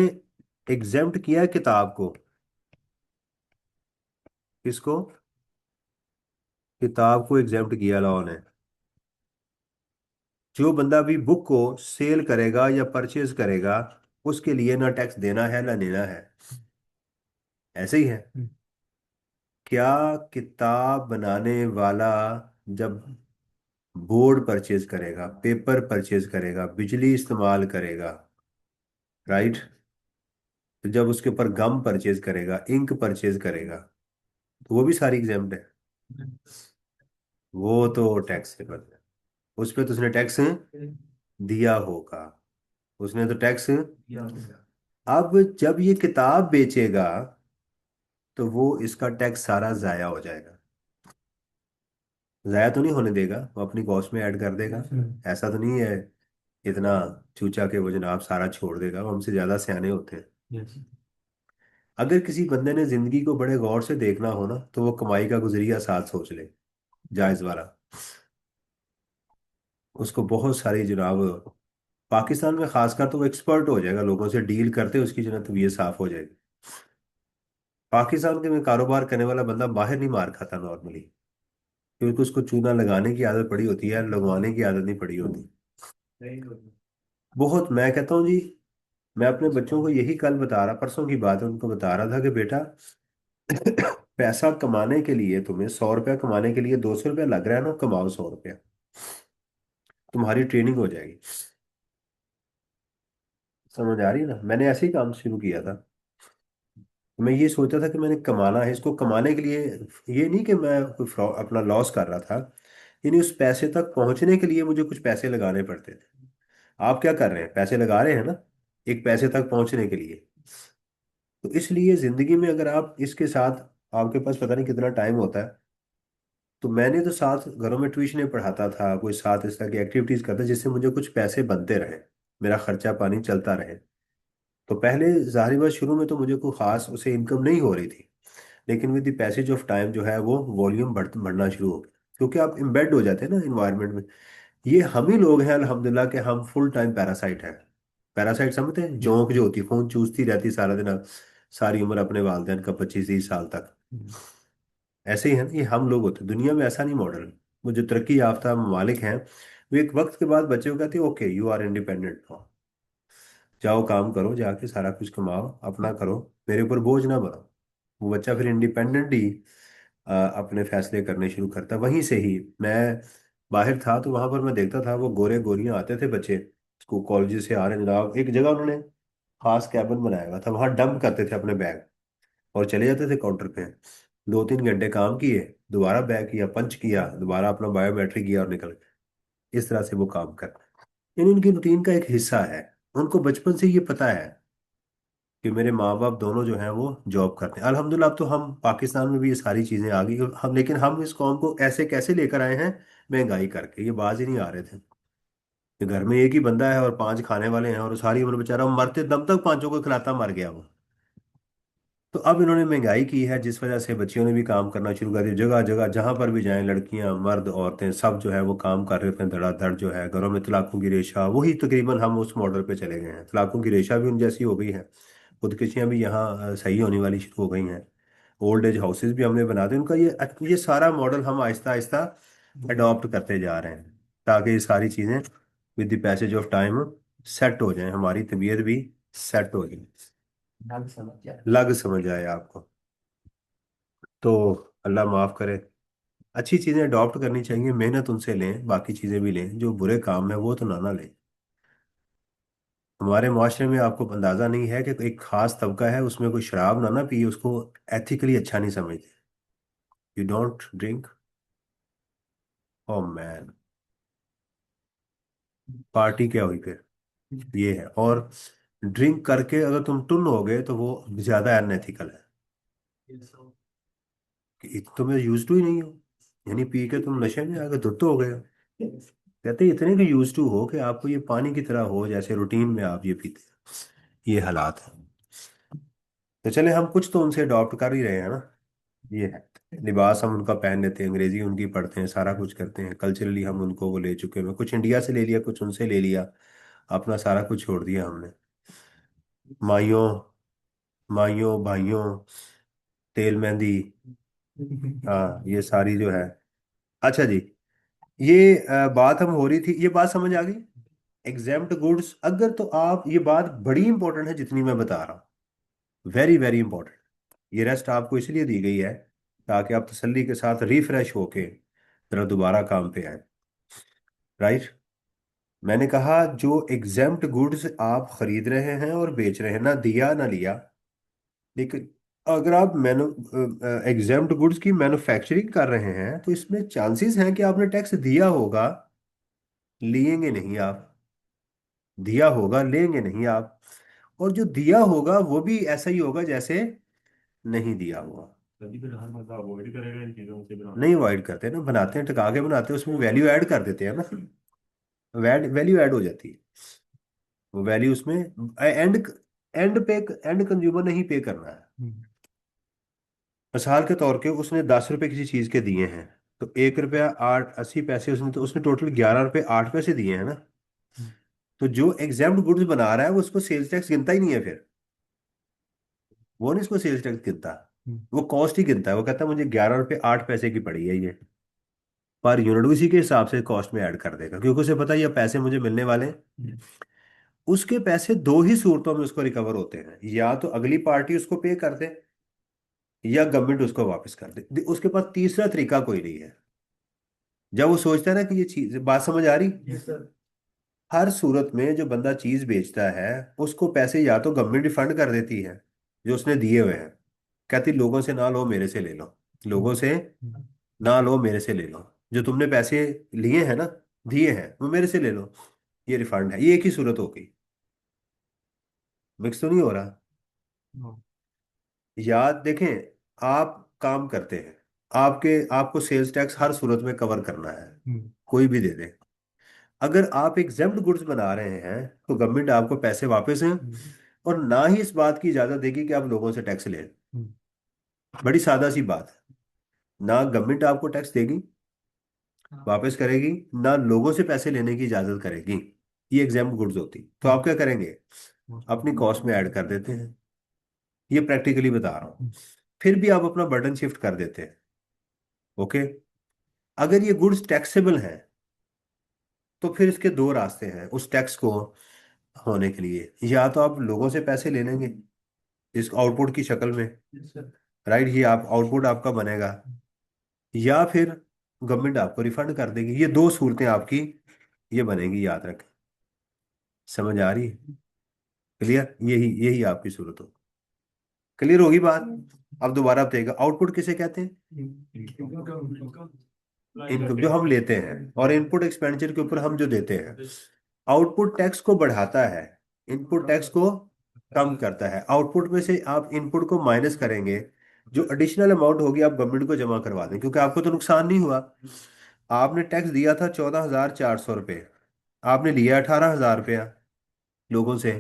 एग्जाम्प्ट किया किताब को। किसको? किताब को एग्जाम्प्ट किया लॉ ने। जो बंदा भी बुक को सेल करेगा या परचेज करेगा, उसके लिए ना टैक्स देना है ना लेना है। ऐसे ही है। क्या किताब बनाने वाला जब बोर्ड परचेज करेगा, पेपर परचेज करेगा, बिजली इस्तेमाल करेगा, राइट, तो जब उसके ऊपर गम परचेज करेगा, इंक परचेज करेगा, तो वो भी सारी एग्जाम्प्ट है। वो तो टैक्स से बच है, उस पर तो उसने टैक्स दिया होगा, उसने तो टैक्स। अब जब ये किताब बेचेगा तो वो इसका टैक्स सारा जाया हो जाएगा। जाया तो नहीं होने देगा, वो अपनी कॉस्ट में ऐड कर देगा। ऐसा तो नहीं है इतना चूचा के वो जनाब सारा छोड़ देगा, वो हमसे ज्यादा सियाने होते हैं। अगर किसी बंदे ने जिंदगी को बड़े गौर से देखना हो ना, तो वो कमाई का गुजरिया साथ सोच ले। जायज वाला। उसको बहुत सारी जनाब, पाकिस्तान में खासकर तो वो एक्सपर्ट हो जाएगा, लोगों से डील करते उसकी जो है तबीयत साफ हो जाएगी। पाकिस्तान के में कारोबार करने वाला बंदा बाहर नहीं मार खाता नॉर्मली, क्योंकि उसको चूना लगाने की आदत पड़ी होती है, लगवाने की आदत नहीं पड़ी होती। बहुत, मैं कहता हूँ जी, मैं अपने बच्चों को यही कल बता रहा, परसों की बात है, उनको बता रहा था कि बेटा पैसा कमाने के लिए, तुम्हें 100 रुपया कमाने के लिए 200 रुपया लग रहा है ना, कमाओ 100 रुपया, तुम्हारी ट्रेनिंग हो जाएगी। समझ आ रही है ना, मैंने ऐसे ही काम शुरू किया था। मैं ये सोचा था कि मैंने कमाना है, इसको कमाने के लिए, ये नहीं कि मैं कोई अपना लॉस कर रहा था, यानी उस पैसे तक पहुंचने के लिए मुझे कुछ पैसे लगाने पड़ते थे। आप क्या कर रहे हैं, पैसे लगा रहे हैं ना, एक पैसे तक पहुंचने के लिए। तो इसलिए जिंदगी में अगर आप इसके साथ, आपके पास पता नहीं कितना टाइम होता है, तो मैंने तो साथ घरों में ट्यूशनें पढ़ाता था, कोई साथ इस तरह की एक्टिविटीज करता जिससे मुझे कुछ पैसे बनते रहे, मेरा खर्चा पानी चलता रहे। तो पहले जाहिर बात शुरू में तो मुझे कोई खास उसे इनकम नहीं हो रही थी, लेकिन with the passage of time जो है वो वॉल्यूम बढ़ना शुरू हो गया, क्योंकि आप इम्बेड हो जाते हैं ना इन्वायरमेंट में। ये हम ही लोग हैं अल्हम्दुलिल्लाह के हम फुल टाइम पैरासाइट हैं। पैरासाइट समझते हैं, जोंक जो होती है खून चूसती रहती सारा दिन, सारी उम्र अपने वालिदैन का 25-30 साल तक। ऐसे ही है ना, ये हम लोग होते हैं दुनिया में, ऐसा नहीं मॉडल। वो जो तरक्की याफ्ता ममालिक हैं, वो एक वक्त के बाद बच्चे को कहते हैं ओके यू आर इंडिपेंडेंट, जाओ काम करो, जाके सारा कुछ कमाओ, अपना करो, मेरे ऊपर बोझ ना बनो। वो बच्चा फिर इंडिपेंडेंटली अपने फैसले करने शुरू करता। वहीं से ही मैं बाहर था तो वहां पर मैं देखता था, वो गोरे गोरियां आते थे बच्चे, स्कूल कॉलेज से आ रहे हैं जनाब, एक जगह उन्होंने खास कैबिन बनाया हुआ था, वहां डंप करते थे अपने बैग और चले जाते थे काउंटर पे। 2-3 घंटे काम किए, दोबारा बैग किया, पंच किया, दोबारा अपना बायोमेट्रिक किया और निकल गए। इस तरह से वो काम करते हैं, यानी उनकी रूटीन का एक हिस्सा है। उनको बचपन से ये पता है कि मेरे माँ बाप दोनों जो हैं वो जॉब करते हैं। अल्हम्दुलिल्लाह अब तो हम पाकिस्तान में भी ये सारी चीज़ें आ गई हम, लेकिन हम इस कौम को ऐसे कैसे लेकर आए हैं, महंगाई करके, ये बाज ही नहीं आ रहे थे कि घर में एक ही बंदा है और 5 खाने वाले हैं, और सारी उम्र बेचारा मरते दम तक पांचों को खिलाता मर गया वो। तो अब इन्होंने महंगाई की है, जिस वजह से बच्चियों ने भी काम करना शुरू कर दिया, जगह जगह जहां पर भी जाएं, लड़कियां मर्द औरतें सब जो है वो काम कर रहे हैं धड़ाधड़। जो है घरों में तलाकों की रेशा, वही तकरीबन हम उस मॉडल पे चले गए हैं, तलाकों की रेशा भी उन जैसी हो गई है, खुदकुशियां भी यहाँ सही होने वाली शुरू हो गई हैं, ओल्ड एज हाउसेज भी हमने बना दिए। उनका ये सारा मॉडल हम आहिस्ता आहिस्ता अडॉप्ट करते जा रहे हैं, ताकि ये सारी चीज़ें with the passage of time set हो जाएं, हमारी तबीयत भी सेट हो जाए, लग समझ आए आपको। तो अल्लाह माफ करे। अच्छी चीजें अडॉप्ट करनी चाहिए, मेहनत उनसे लें, बाकी चीजें भी लें, जो बुरे काम है वो तो ना ना लें। हमारे माशरे में आपको अंदाजा नहीं है कि एक खास तबका है, उसमें कोई शराब ना ना पिए, उसको एथिकली अच्छा नहीं समझते। You don't drink, oh man, party क्या हुई फिर, ये है। और ड्रिंक करके अगर तुम टुन हो गए तो वो ज्यादा अनएथिकल है, कि तुम्हें यूज टू ही नहीं हो, यानी पी के तुम नशे में आके धुत हो गए हो। कहते हैं इतने के यूज टू हो कि आपको ये पानी की तरह हो, जैसे रूटीन में आप ये पीते हैं, ये हालात है। तो चले हम कुछ तो उनसे अडॉप्ट कर ही रहे हैं ना, ये है। लिबास हम उनका पहन लेते हैं, अंग्रेजी उनकी पढ़ते हैं, सारा कुछ करते हैं, कल्चरली हम उनको वो ले चुके हैं, कुछ इंडिया से ले लिया, कुछ उनसे ले लिया, अपना सारा कुछ छोड़ दिया हमने। माइयों, माइयों भाइयों, तेल मेहंदी, हाँ ये सारी जो है। अच्छा जी, ये बात हम हो रही थी, ये बात समझ आ गई। एग्जाम्प्ट गुड्स, अगर तो आप, ये बात बड़ी इंपॉर्टेंट है जितनी मैं बता रहा हूँ, वेरी वेरी इंपॉर्टेंट। ये रेस्ट आपको इसलिए दी गई है ताकि आप तसल्ली के साथ रिफ्रेश होके जरा दोबारा काम पे आए, राइट। मैंने कहा जो एग्जाम्प्ट गुड्स आप खरीद रहे हैं और बेच रहे हैं, ना दिया ना लिया, लेकिन अगर आप मैनु एग्जाम्प्ट गुड्स की मैन्युफैक्चरिंग कर रहे हैं तो इसमें चांसेस हैं कि आपने टैक्स दिया होगा, लिएंगे नहीं आप, दिया होगा लेंगे नहीं आप, और जो दिया होगा वो भी ऐसा ही होगा जैसे नहीं दिया हुआ। तभी तो जहां मतलब अवॉइड करेगा इन चीजों से बनाना। नहीं अवॉइड करते ना, बनाते हैं टका के बनाते हैं, उसमें वैल्यू ऐड कर देते हैं ना, वैल्यू ऐड हो जाती है। वो वैल्यू उसमें एंड एंड पे एंड कंज्यूमर नहीं पे करना है। मिसाल के तौर पे उसने 10 रुपए किसी चीज के दिए हैं, तो 1 रुपया 80 पैसे उसने, तो उसने टोटल 11 रुपये 8 पैसे दिए हैं ना। तो जो एग्जाम्प्ट गुड्स बना रहा है वो उसको सेल्स टैक्स गिनता ही नहीं है फिर। वो नहीं इसको सेल्स टैक्स गिनता। वो कॉस्ट ही गिनता है। वो कहता है मुझे 11 रुपये 8 पैसे की पड़ी है ये, पर यूनिट उसी के हिसाब से कॉस्ट में ऐड कर देगा, क्योंकि उसे पता है ये पैसे मुझे मिलने वाले हैं। उसके पैसे दो ही सूरतों में उसको रिकवर होते हैं, या तो अगली पार्टी उसको पे कर दे, या गवर्नमेंट उसको वापस कर दे। उसके पास तीसरा तरीका कोई नहीं है। जब वो सोचता है ना कि ये चीज, बात समझ आ रही। Yes sir. हर सूरत में जो बंदा चीज बेचता है उसको पैसे या तो गवर्नमेंट रिफंड कर देती है जो उसने दिए हुए हैं। कहती लोगों से ना लो, मेरे से ले लो। लोगों से ना लो, मेरे से ले लो। जो तुमने पैसे लिए हैं ना, दिए हैं, वो मेरे से ले लो। ये रिफंड है। ये एक ही सूरत होगी। मिक्स तो नहीं हो रहा। याद देखें, आप काम करते हैं, आपको सेल्स टैक्स हर सूरत में कवर करना है, कोई भी दे दे। अगर आप एग्जेम्प्ट गुड्स बना रहे हैं तो गवर्नमेंट आपको पैसे वापस हैं, और ना ही इस बात की इजाजत देगी कि आप लोगों से टैक्स लें। बड़ी सादा सी बात है। ना गवर्नमेंट आपको टैक्स देगी, वापस करेगी, ना लोगों से पैसे लेने की इजाजत करेगी। ये एग्जाम्प्ट गुड्स होती, तो आप क्या करेंगे? अपनी कॉस्ट में ऐड कर देते हैं। ये प्रैक्टिकली बता रहा हूँ। फिर भी आप अपना बर्डन शिफ्ट कर देते हैं। ओके। अगर ये गुड्स टैक्सेबल हैं तो फिर इसके दो रास्ते हैं उस टैक्स को होने के लिए। या तो आप लोगों से पैसे ले लेंगे इस आउटपुट की शक्ल में, राइट, ये आप आउटपुट आपका बनेगा, या फिर गवर्नमेंट आपको रिफंड कर देगी। ये दो सूरतें आपकी ये बनेगी, याद रखें। समझ आ रही है? क्लियर? यही यही आपकी सूरत हो। क्लियर होगी बात? अब दोबारा बताइएगा, आउटपुट किसे कहते हैं? इनकम जो हम लेते हैं, और इनपुट एक्सपेंडिचर के ऊपर हम जो देते हैं। आउटपुट टैक्स को बढ़ाता है, इनपुट टैक्स को कम करता है। आउटपुट में से आप इनपुट को माइनस करेंगे, जो एडिशनल अमाउंट होगी आप गवर्नमेंट को जमा करवा दें, क्योंकि आपको तो नुकसान नहीं हुआ। आपने टैक्स दिया था 14,400 रुपये, आपने लिया 18,000 रुपया लोगों से।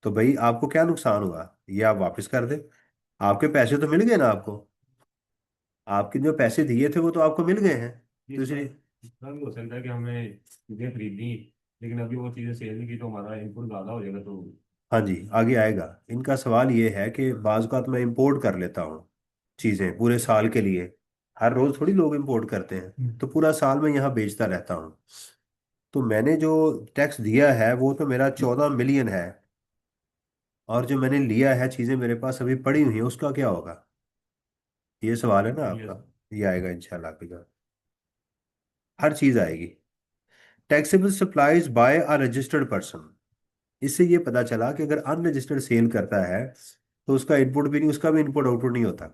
तो भाई आपको क्या नुकसान हुआ? ये आप वापस कर दे। आपके पैसे तो मिल गए ना आपको। आपके जो पैसे दिए थे वो तो आपको मिल गए हैं। ये तो सर, इसलिए इतना भी हो सकता है कि हमने चीजें खरीदी लेकिन अभी वो चीजें सेल नहीं की तो हमारा इनपुट ज्यादा हो जाएगा तो। हाँ जी, आगे आएगा। इनका सवाल ये है कि बाज़ औक़ात मैं इंपोर्ट कर लेता हूँ चीज़ें पूरे साल के लिए। हर रोज़ थोड़ी लोग इंपोर्ट करते हैं, तो पूरा साल मैं यहाँ बेचता रहता हूँ। तो मैंने जो टैक्स दिया है वो तो मेरा 14 मिलियन है, और जो मैंने लिया है चीज़ें मेरे पास अभी पड़ी हुई हैं, उसका क्या होगा? ये सवाल है ना यस। आपका। ये आएगा इंशाल्लाह आपका। हर चीज़ आएगी। Taxable supplies by a registered person. इससे ये पता चला कि अगर अनरजिस्टर्ड सेल करता है तो उसका इनपुट भी नहीं, उसका भी इनपुट आउटपुट नहीं होता।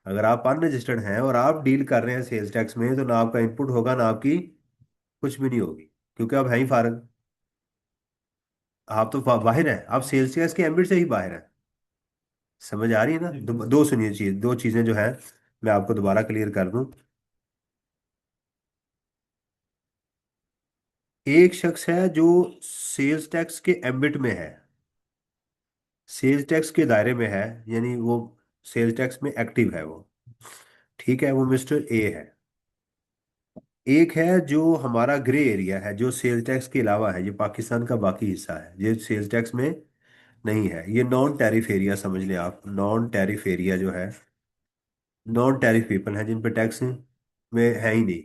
अगर आप अनरजिस्टर्ड हैं और आप डील कर रहे हैं सेल्स टैक्स में, तो ना आपका इनपुट होगा ना आपकी कुछ भी नहीं होगी, क्योंकि आप हैं ही फारग। आप तो बाहर हैं, आप सेल्स टैक्स के एम्बिट से ही बाहर हैं। समझ आ रही है ना? दो सुनिए चीज, दो चीजें जो है मैं आपको दोबारा क्लियर कर दूं। एक शख्स है जो सेल्स टैक्स के एम्बिट में है, सेल्स टैक्स के दायरे में है, यानी वो सेल्स टैक्स में एक्टिव है वो। ठीक है, वो मिस्टर ए है। एक है जो हमारा ग्रे एरिया है, जो सेल्स टैक्स के अलावा है, ये पाकिस्तान का बाकी हिस्सा है, ये सेल्स टैक्स में नहीं है। ये नॉन टैरिफ एरिया समझ लें आप। नॉन टैरिफ एरिया जो है, नॉन टैरिफ पीपल हैं जिन पे टैक्स में है ही नहीं।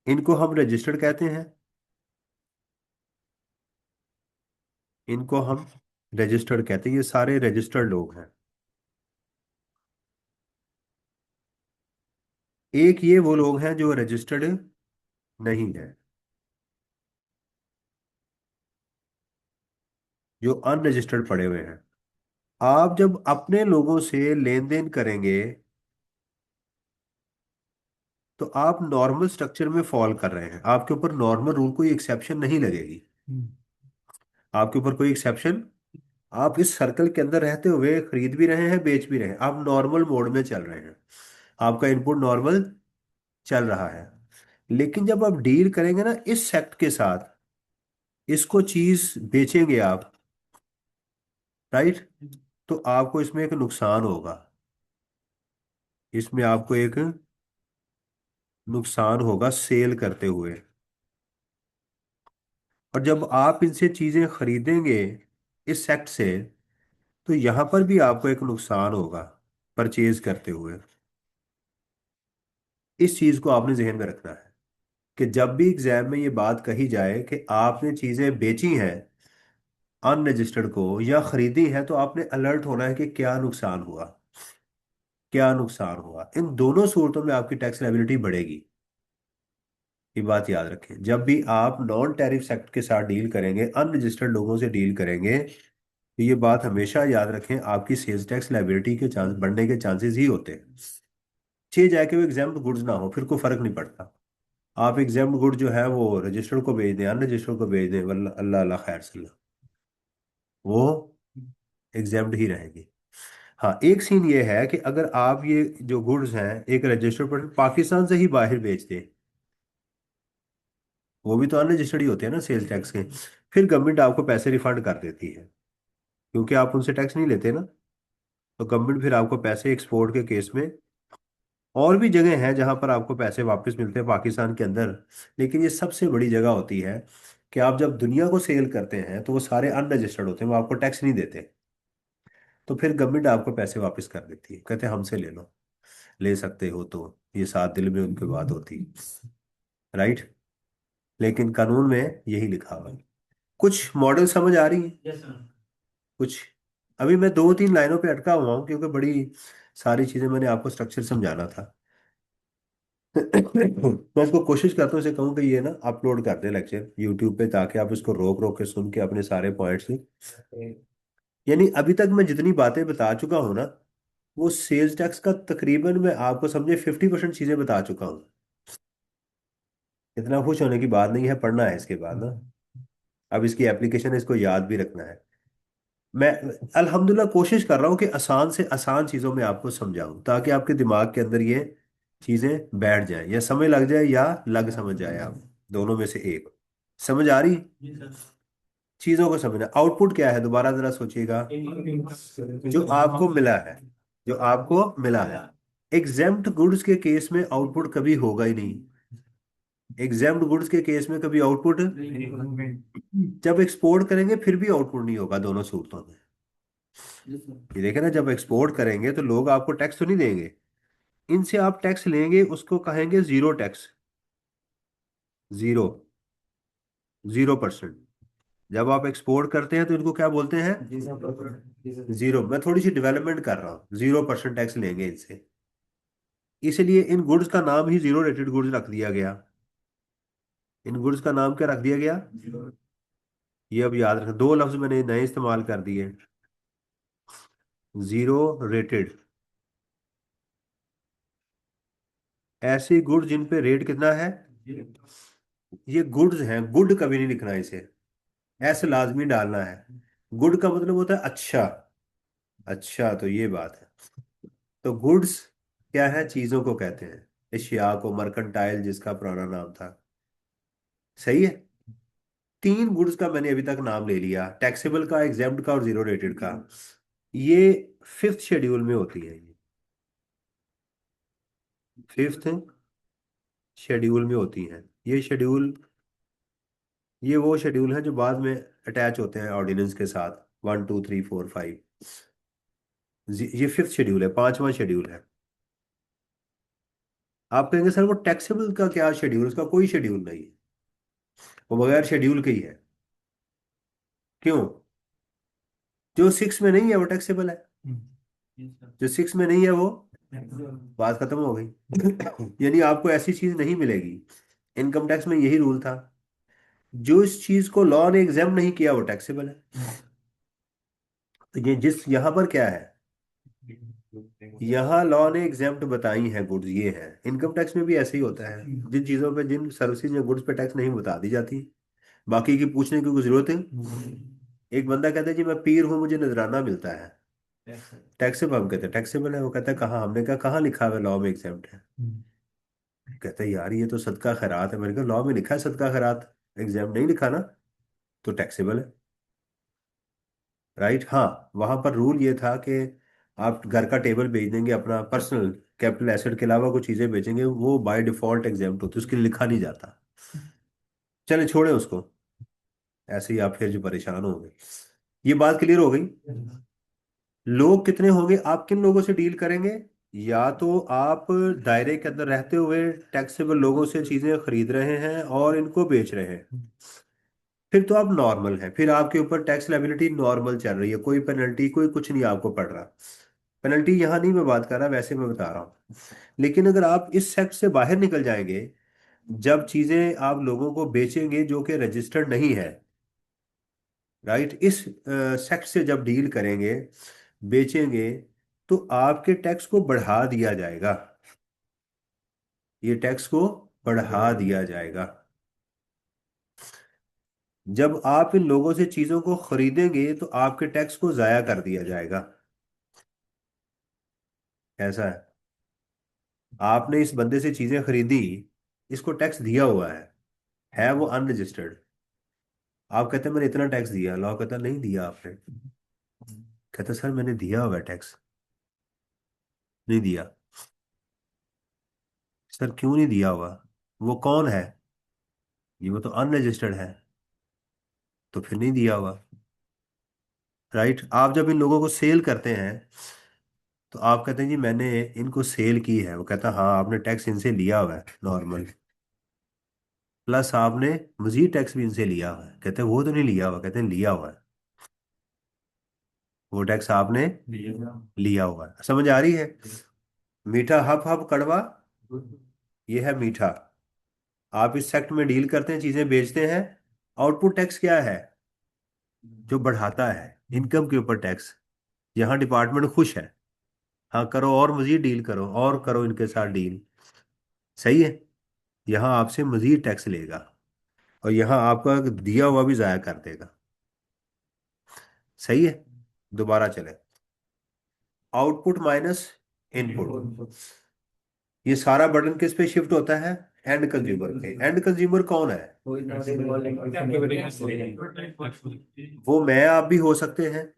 इनको हम रजिस्टर्ड कहते हैं। इनको हम रजिस्टर्ड कहते हैं। ये सारे रजिस्टर्ड लोग हैं। एक ये वो लोग हैं जो रजिस्टर्ड नहीं है, जो अनरजिस्टर्ड पड़े हुए हैं। आप जब अपने लोगों से लेन देन करेंगे तो आप नॉर्मल स्ट्रक्चर में फॉल कर रहे हैं। आपके ऊपर नॉर्मल रूल कोई एक्सेप्शन नहीं लगेगी। आपके ऊपर कोई एक्सेप्शन, आप इस सर्कल के अंदर रहते हुए खरीद भी रहे हैं, बेच भी रहे हैं, आप नॉर्मल मोड में चल रहे हैं। आपका इनपुट नॉर्मल चल रहा है। लेकिन जब आप डील करेंगे ना इस सेक्ट के साथ, इसको चीज बेचेंगे आप, राइट, तो आपको इसमें एक नुकसान होगा। इसमें आपको एक नुकसान होगा सेल करते हुए। और जब आप इनसे चीजें खरीदेंगे इस सेक्ट से, तो यहां पर भी आपको एक नुकसान होगा परचेज करते हुए। इस चीज को आपने जहन में रखना है कि जब भी एग्जाम में ये बात कही जाए कि आपने चीजें बेची हैं अनरजिस्टर्ड को या खरीदी हैं, तो आपने अलर्ट होना है कि क्या नुकसान हुआ, क्या नुकसान हुआ। इन दोनों सूरतों में आपकी टैक्स लायबिलिटी बढ़ेगी। ये बात याद रखें, जब भी आप नॉन टैरिफ सेक्टर के साथ डील करेंगे, अनरजिस्टर्ड लोगों से डील करेंगे, तो ये बात हमेशा याद रखें, आपकी सेल्स टैक्स लायबिलिटी के चांस बढ़ने के चांसेस ही होते हैं। छह जाके वो एग्जाम्प्ट गुड्स ना हो, फिर कोई फर्क नहीं पड़ता। आप एग्जाम्प्ट गुड जो है वो रजिस्टर्ड को भेज दें, अनरजिस्टर्ड को भेज दें, वल्ला अल्लाह अल्लाह खैर सल्ला, वो एग्जाम्प्ट ही रहेगी। हाँ, एक सीन ये है कि अगर आप ये जो गुड्स हैं एक रजिस्टर्ड पर्सन पाकिस्तान से ही बाहर बेच दें, वो भी तो अनरजिस्टर्ड ही होते हैं ना सेल्स टैक्स के, फिर गवर्नमेंट आपको पैसे रिफंड कर देती है, क्योंकि आप उनसे टैक्स नहीं लेते ना। तो गवर्नमेंट फिर आपको पैसे एक्सपोर्ट के केस में, और भी जगह हैं जहां पर आपको पैसे वापस मिलते हैं पाकिस्तान के अंदर, लेकिन ये सबसे बड़ी जगह होती है कि आप जब दुनिया को सेल करते हैं तो वो सारे अनरजिस्टर्ड होते हैं, वो आपको टैक्स नहीं देते। तो फिर गवर्नमेंट आपको पैसे वापस कर देती है, कहते हैं हमसे ले लो, ले सकते हो तो। ये सात दिल में उनकी बात होती, राइट। लेकिन कानून में यही लिखा हुआ है। कुछ मॉडल समझ आ रही है? कुछ, अभी मैं दो तीन लाइनों पे अटका हुआ हूँ क्योंकि बड़ी सारी चीजें मैंने आपको स्ट्रक्चर समझाना था। मैं इसको कोशिश करता हूँ, इसे कहूँ कि ये ना अपलोड कर दे लेक्चर यूट्यूब पे, ताकि आप इसको रोक रोक के सुन के अपने सारे पॉइंट्स, यानी अभी तक मैं जितनी बातें बता चुका हूँ ना, वो सेल्स टैक्स का तकरीबन मैं आपको समझे 50% चीजें बता चुका हूँ। इतना खुश होने की बात नहीं है, पढ़ना है इसके बाद ना। अब इसकी एप्लीकेशन है, इसको याद भी रखना है। मैं अल्हम्दुलिल्लाह कोशिश कर रहा हूँ कि आसान से आसान चीज़ों में आपको समझाऊं, ताकि आपके दिमाग के अंदर ये चीज़ें बैठ जाएं, या समझ लग जाए या लग समझ जाए, आप दोनों में से एक। समझ आ रही? चीज़ों को समझना, आउटपुट क्या है दोबारा जरा सोचिएगा। जो आपको मिला है, जो आपको मिला है, एग्जेम्प्ट गुड्स के केस में आउटपुट कभी होगा ही नहीं। एग्जेम्प्ट गुड्स के केस में कभी आउटपुट, जब एक्सपोर्ट करेंगे फिर भी आउटपुट नहीं होगा दोनों सूरतों में। ये देखे ना, जब एक्सपोर्ट करेंगे तो लोग आपको टैक्स तो नहीं देंगे, इनसे आप टैक्स लेंगे, उसको कहेंगे जीरो टैक्स, जीरो, 0%। जब आप एक्सपोर्ट करते हैं तो इनको क्या बोलते हैं? जीरो। मैं थोड़ी सी डेवलपमेंट कर रहा हूँ, 0% टैक्स लेंगे इनसे। इसलिए इन गुड्स का नाम ही जीरो रेटेड गुड्स रख दिया गया। इन गुड्स का नाम क्या रख दिया गया? ये अब याद रखें, दो लफ्ज मैंने नए इस्तेमाल कर दिए, जीरो रेटेड। ऐसे गुड्स जिन पे रेट कितना है, ये गुड्स हैं, गुड कभी नहीं लिखना इसे, एस लाजमी डालना है। गुड का मतलब होता है अच्छा। अच्छा, तो ये बात है। तो गुड्स क्या है? चीजों को कहते हैं, एशिया को, मर्केंटाइल जिसका पुराना नाम था। सही है। तीन गुड्स का मैंने अभी तक नाम ले लिया, टैक्सेबल का, एग्जेम्प्ट का और जीरो रेटेड का। ये फिफ्थ शेड्यूल में होती है, ये फिफ्थ शेड्यूल में होती हैं। ये शेड्यूल, ये वो शेड्यूल है जो बाद में अटैच होते हैं ऑर्डिनेंस के साथ, 1 2 3 4 5। ये फिफ्थ शेड्यूल है, पांचवा शेड्यूल है। आप कहेंगे सर वो टैक्सेबल का क्या शेड्यूल, उसका कोई शेड्यूल नहीं है, वो बगैर शेड्यूल के ही है। क्यों? जो सिक्स में नहीं है वो टैक्सेबल है, जो सिक्स में नहीं है वो, बात खत्म हो गई। यानी आपको ऐसी चीज नहीं मिलेगी। इनकम टैक्स में यही रूल था, जो इस चीज को लॉ ने एग्जाम नहीं किया वो टैक्सेबल है। तो ये जिस यहाँ पर क्या है, यहाँ लॉ ने एग्जेम्प्ट बताई हैं गुड्स, ये है। इनकम टैक्स में भी ऐसे ही होता है, जिन चीजों पे, जिन सर्विसेज या गुड्स पे टैक्स नहीं बता दी जाती, बाकी की पूछने की कोई जरूरत है? एक बंदा कहता है जी मैं पीर हूँ, मुझे नजराना मिलता है, टैक्सेबल। हम कहते हैं टैक्सेबल है, वो कहता है कहाँ? हमने कहा कहाँ लिखा हुआ लॉ में एग्जेम्प्ट है? कहता है यार ये तो सदका खैरात है। मैंने कहा लॉ में लिखा है सदका खैरात, एग्जेम्प्ट नहीं लिखा ना, तो टैक्सेबल है। राइट। हाँ, वहां पर रूल ये था कि आप घर का टेबल भेज देंगे, अपना पर्सनल कैपिटल एसेट के अलावा कुछ चीजें बेचेंगे, वो बाय डिफॉल्ट एग्जाम्प्ट होती है, उसके लिए लिखा नहीं जाता। चले छोड़े उसको, ऐसे ही आप फिर जो परेशान होंगे। ये बात क्लियर हो गई। लोग कितने होंगे, आप किन लोगों से डील करेंगे? या तो आप दायरे के अंदर रहते हुए टैक्सेबल लोगों से चीजें खरीद रहे हैं और इनको बेच रहे हैं, फिर तो आप नॉर्मल हैं, फिर आपके ऊपर टैक्स लायबिलिटी नॉर्मल चल रही है, कोई पेनल्टी कोई कुछ नहीं आपको पड़ रहा। पेनल्टी यहाँ नहीं मैं बात कर रहा, वैसे मैं बता रहा हूँ। लेकिन अगर आप इस सेक्ट से बाहर निकल जाएंगे, जब चीजें आप लोगों को बेचेंगे जो कि रजिस्टर्ड नहीं है, राइट, इस सेक्ट से जब डील करेंगे, बेचेंगे, तो आपके टैक्स को बढ़ा दिया जाएगा। ये टैक्स को बढ़ा दिया जाएगा। जब आप इन लोगों से चीजों को खरीदेंगे तो आपके टैक्स को जाया कर दिया जाएगा। ऐसा है, आपने इस बंदे से चीजें खरीदी, इसको टैक्स दिया हुआ है वो अनरजिस्टर्ड। आप कहते हैं मैंने इतना टैक्स दिया, लॉ कहता नहीं दिया आपने। कहता सर मैंने दिया हुआ है टैक्स। नहीं दिया। सर क्यों नहीं दिया हुआ? वो कौन है? ये वो तो अनरजिस्टर्ड है, तो फिर नहीं दिया हुआ। राइट, आप जब इन लोगों को सेल करते हैं तो आप कहते हैं जी मैंने इनको सेल की है, वो कहता हाँ आपने टैक्स इनसे लिया हुआ है नॉर्मल, प्लस आपने मजीद टैक्स भी इनसे लिया हुआ है। कहते हैं वो तो नहीं लिया हुआ, कहते हैं लिया हुआ है, वो टैक्स आपने लिया हुआ है। समझ आ रही है? मीठा हप हप कड़वा, ये है मीठा। आप इस सेक्ट में डील करते हैं, चीजें बेचते हैं, आउटपुट टैक्स क्या है? जो बढ़ाता है इनकम के ऊपर टैक्स। यहाँ डिपार्टमेंट खुश है, हाँ करो और मजीद डील करो और करो इनके साथ डील। सही है, यहाँ आपसे मजीद टैक्स लेगा और यहाँ आपका दिया हुआ भी जाया कर देगा। सही है, दोबारा चले। आउटपुट माइनस इनपुट, ये सारा बर्डन किस पे शिफ्ट होता है? एंड कंज्यूमर पे। एंड कंज्यूमर कौन है? वो मैं आप भी हो सकते हैं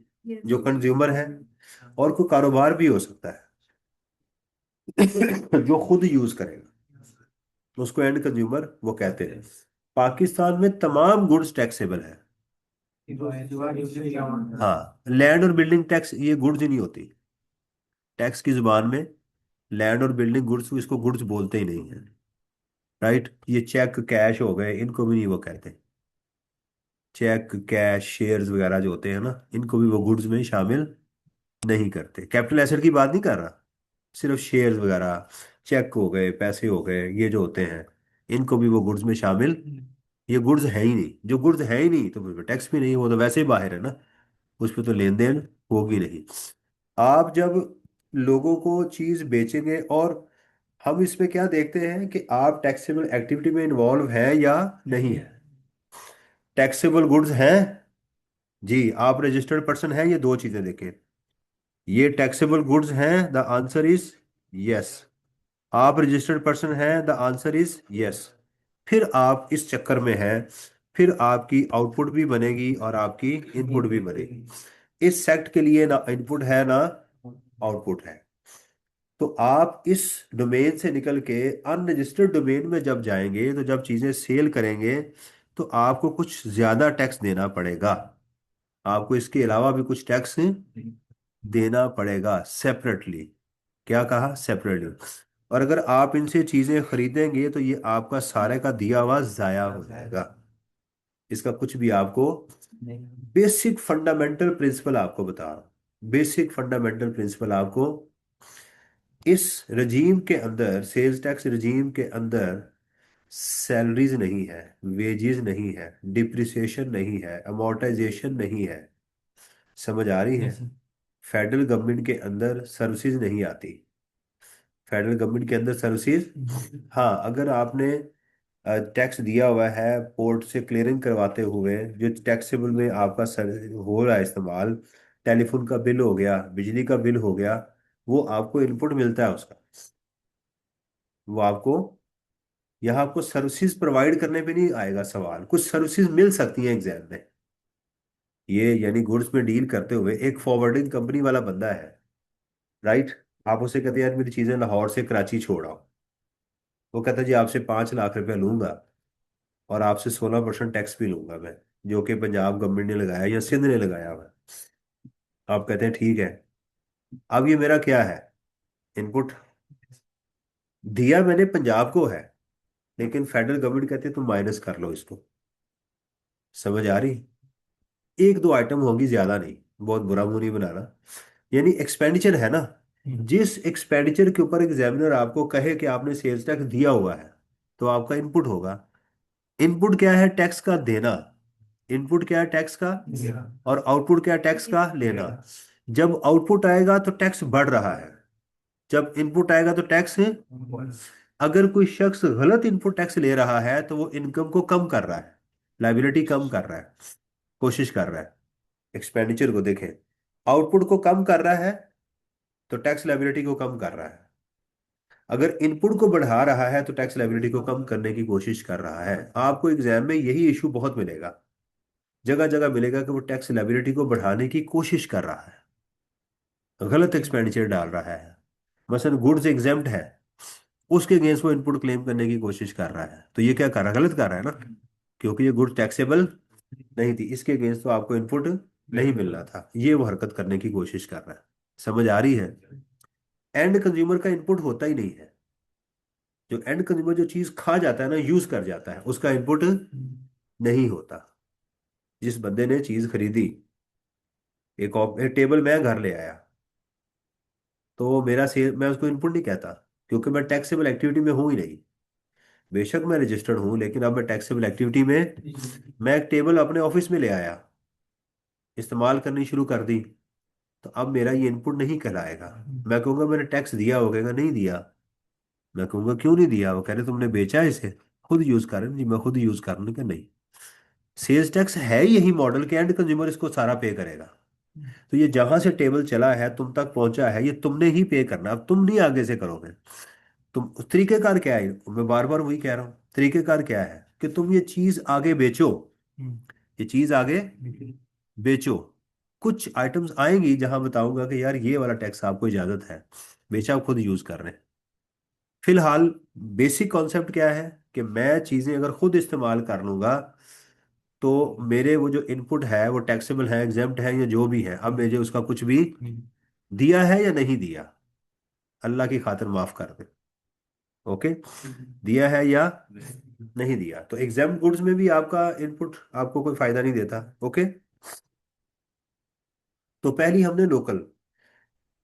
जो कंज्यूमर है, और कोई कारोबार भी हो सकता है जो खुद यूज करेगा, उसको एंड कंज्यूमर वो कहते हैं। पाकिस्तान में तमाम गुड्स टैक्सेबल है। हाँ, लैंड और बिल्डिंग टैक्स ये गुड्स ही नहीं होती टैक्स की जुबान में। लैंड और बिल्डिंग गुड्स, इसको गुड्स बोलते ही नहीं है। राइट, ये चेक कैश हो गए, इनको भी नहीं वो कहते। चेक कैश शेयर्स वगैरह जो होते हैं ना, इनको भी वो गुड्स में शामिल नहीं करते। कैपिटल एसेट की बात नहीं कर रहा, सिर्फ शेयर्स वगैरह, चेक हो गए, पैसे हो गए, ये जो होते हैं, इनको भी वो गुड्स में शामिल। ये गुड्स है ही नहीं, जो गुड्स है ही नहीं तो फिर टैक्स भी नहीं, वो तो वैसे ही बाहर है ना, उस पर तो लेन देन होगी नहीं। आप जब लोगों को चीज बेचेंगे, और हम इसमें क्या देखते हैं कि आप टैक्सेबल एक्टिविटी में इन्वॉल्व हैं या नहीं है। टैक्सेबल गुड्स हैं, जी आप रजिस्टर्ड पर्सन हैं, ये दो चीजें देखें। ये टैक्सेबल गुड्स हैं, द आंसर इज यस। आप रजिस्टर्ड पर्सन हैं, द आंसर इज यस। फिर आप इस चक्कर में हैं, फिर आपकी आउटपुट भी बनेगी और आपकी इनपुट भी बनेगी। इस सेक्ट के लिए ना इनपुट है ना आउटपुट है। तो आप इस डोमेन से निकल के अनरजिस्टर्ड डोमेन में जब जाएंगे, तो जब चीजें सेल करेंगे, तो आपको कुछ ज्यादा टैक्स देना पड़ेगा। आपको इसके अलावा भी कुछ टैक्स देना पड़ेगा सेपरेटली। क्या कहा? सेपरेटली। और अगर आप इनसे चीजें खरीदेंगे तो ये आपका सारे का दिया हुआ जाया हो जाएगा। इसका कुछ भी आपको, बेसिक फंडामेंटल प्रिंसिपल आपको बता रहा हूं, बेसिक फंडामेंटल प्रिंसिपल आपको। इस रजीम के अंदर, सेल्स टैक्स रजीम के अंदर, सैलरीज नहीं है, वेजेस नहीं है, डिप्रिसिएशन नहीं है, अमोर्टाइजेशन नहीं है। समझ आ रही है? फेडरल गवर्नमेंट के अंदर सर्विसेज नहीं आती। फेडरल गवर्नमेंट के अंदर सर्विसेज, हाँ अगर आपने टैक्स दिया हुआ है पोर्ट से क्लियरिंग करवाते हुए, जो टैक्सेबल में आपका हो रहा है इस्तेमाल, टेलीफोन का बिल हो गया, बिजली का बिल हो गया, वो आपको इनपुट मिलता है उसका। वो आपको, यहाँ आपको सर्विसेज प्रोवाइड करने पे नहीं आएगा सवाल, कुछ सर्विसेज मिल सकती हैं एग्जाम में। ये यानी गुड्स में डील करते हुए एक फॉरवर्डिंग कंपनी वाला बंदा है, राइट। आप उससे कहते हैं यार मेरी चीजें लाहौर से कराची छोड़ आओ। वो कहता है जी आपसे 5 लाख रुपया लूंगा और आपसे 16% टैक्स भी लूंगा मैं, जो कि पंजाब गवर्नमेंट ने लगाया या सिंध ने लगाया हुआ है। आप कहते हैं ठीक है। अब ये मेरा क्या है, इनपुट। दिया मैंने पंजाब को है, लेकिन फेडरल गवर्नमेंट कहती है तुम माइनस कर लो इसको। समझ आ रही। एक दो आइटम होगी, ज्यादा नहीं, बहुत बुरा मुंह नहीं बनाना। यानी एक्सपेंडिचर है ना, जिस एक्सपेंडिचर के ऊपर एग्जामिनर आपको कहे कि आपने सेल्स टैक्स दिया हुआ है, तो आपका इनपुट होगा। इनपुट क्या है, टैक्स का देना। इनपुट क्या है, टैक्स का। और आउटपुट क्या है, टैक्स का लेना। जब आउटपुट आएगा तो टैक्स बढ़ रहा है, जब इनपुट आएगा तो टैक्स है। अगर कोई शख्स गलत इनपुट टैक्स ले रहा है तो वो इनकम को कम कर रहा है, लाइबिलिटी कम कर रहा है, कोशिश कर रहा है। एक्सपेंडिचर को देखें, आउटपुट को कम कर रहा है तो टैक्स लाइबिलिटी को कम कर रहा है। अगर इनपुट को बढ़ा रहा है तो टैक्स लाइबिलिटी को कम करने की कोशिश कर रहा है। आपको एग्जाम में यही इशू बहुत मिलेगा, जगह जगह मिलेगा कि वो टैक्स लाइबिलिटी को बढ़ाने की कोशिश कर रहा है, गलत एक्सपेंडिचर डाल रहा है। मसलन गुड्स एग्जेम्प्ट है, उसके अगेंस्ट वो इनपुट क्लेम करने की कोशिश कर रहा है, तो ये क्या कर रहा है, गलत कर रहा है ना, क्योंकि ये गुड टैक्सेबल नहीं थी, इसके अगेंस्ट तो आपको इनपुट नहीं मिलना था, ये वो हरकत करने की कोशिश कर रहा है। समझ आ रही है। एंड कंज्यूमर का इनपुट होता ही नहीं है। जो एंड कंज्यूमर जो चीज खा जाता है ना, यूज कर जाता है, उसका इनपुट नहीं होता। जिस बंदे ने चीज खरीदी, एक टेबल मैं घर ले आया, तो मेरा सेल, मैं उसको इनपुट नहीं कहता, क्योंकि मैं टैक्सेबल एक्टिविटी में हूं ही नहीं। बेशक मैं रजिस्टर्ड हूं, लेकिन अब मैं टैक्सेबल एक्टिविटी में, मैं एक टेबल अपने ऑफिस में ले आया, इस्तेमाल करनी शुरू कर दी, तो अब मेरा ये इनपुट नहीं कहलाएगा। मैं कहूंगा मैंने टैक्स दिया, हो कहेगा नहीं दिया। मैं कहूंगा क्यों नहीं दिया, वो कह रहे तुमने बेचा है इसे, खुद यूज कर रहे हैं। जी मैं खुद यूज कर लूंगा, नहीं। सेल्स टैक्स है यही मॉडल के एंड कंज्यूमर इसको सारा पे करेगा। तो ये जहां से टेबल चला है, तुम तक पहुंचा है, ये तुमने ही पे करना, अब तुम नहीं आगे से करोगे। तुम तरीकेकार क्या है, मैं बार बार वही कह रहा हूँ, तरीकेकार क्या है कि तुम ये चीज आगे बेचो, ये चीज आगे बेचो। कुछ आइटम्स आएंगी जहां बताऊंगा कि यार ये वाला टैक्स आपको इजाजत है, बेचा आप खुद यूज कर रहे हैं। फिलहाल बेसिक कॉन्सेप्ट क्या है कि मैं चीजें अगर खुद इस्तेमाल कर लूंगा, तो मेरे वो जो इनपुट है वो टैक्सेबल है, एग्जेम्प्ट है, या जो भी है, अब मुझे उसका कुछ भी दिया है या नहीं दिया, अल्लाह की खातिर माफ कर दे। ओके, दिया है या नहीं दिया, तो एग्जाम गुड्स में भी आपका इनपुट आपको कोई फायदा नहीं देता। ओके, तो पहली हमने लोकल।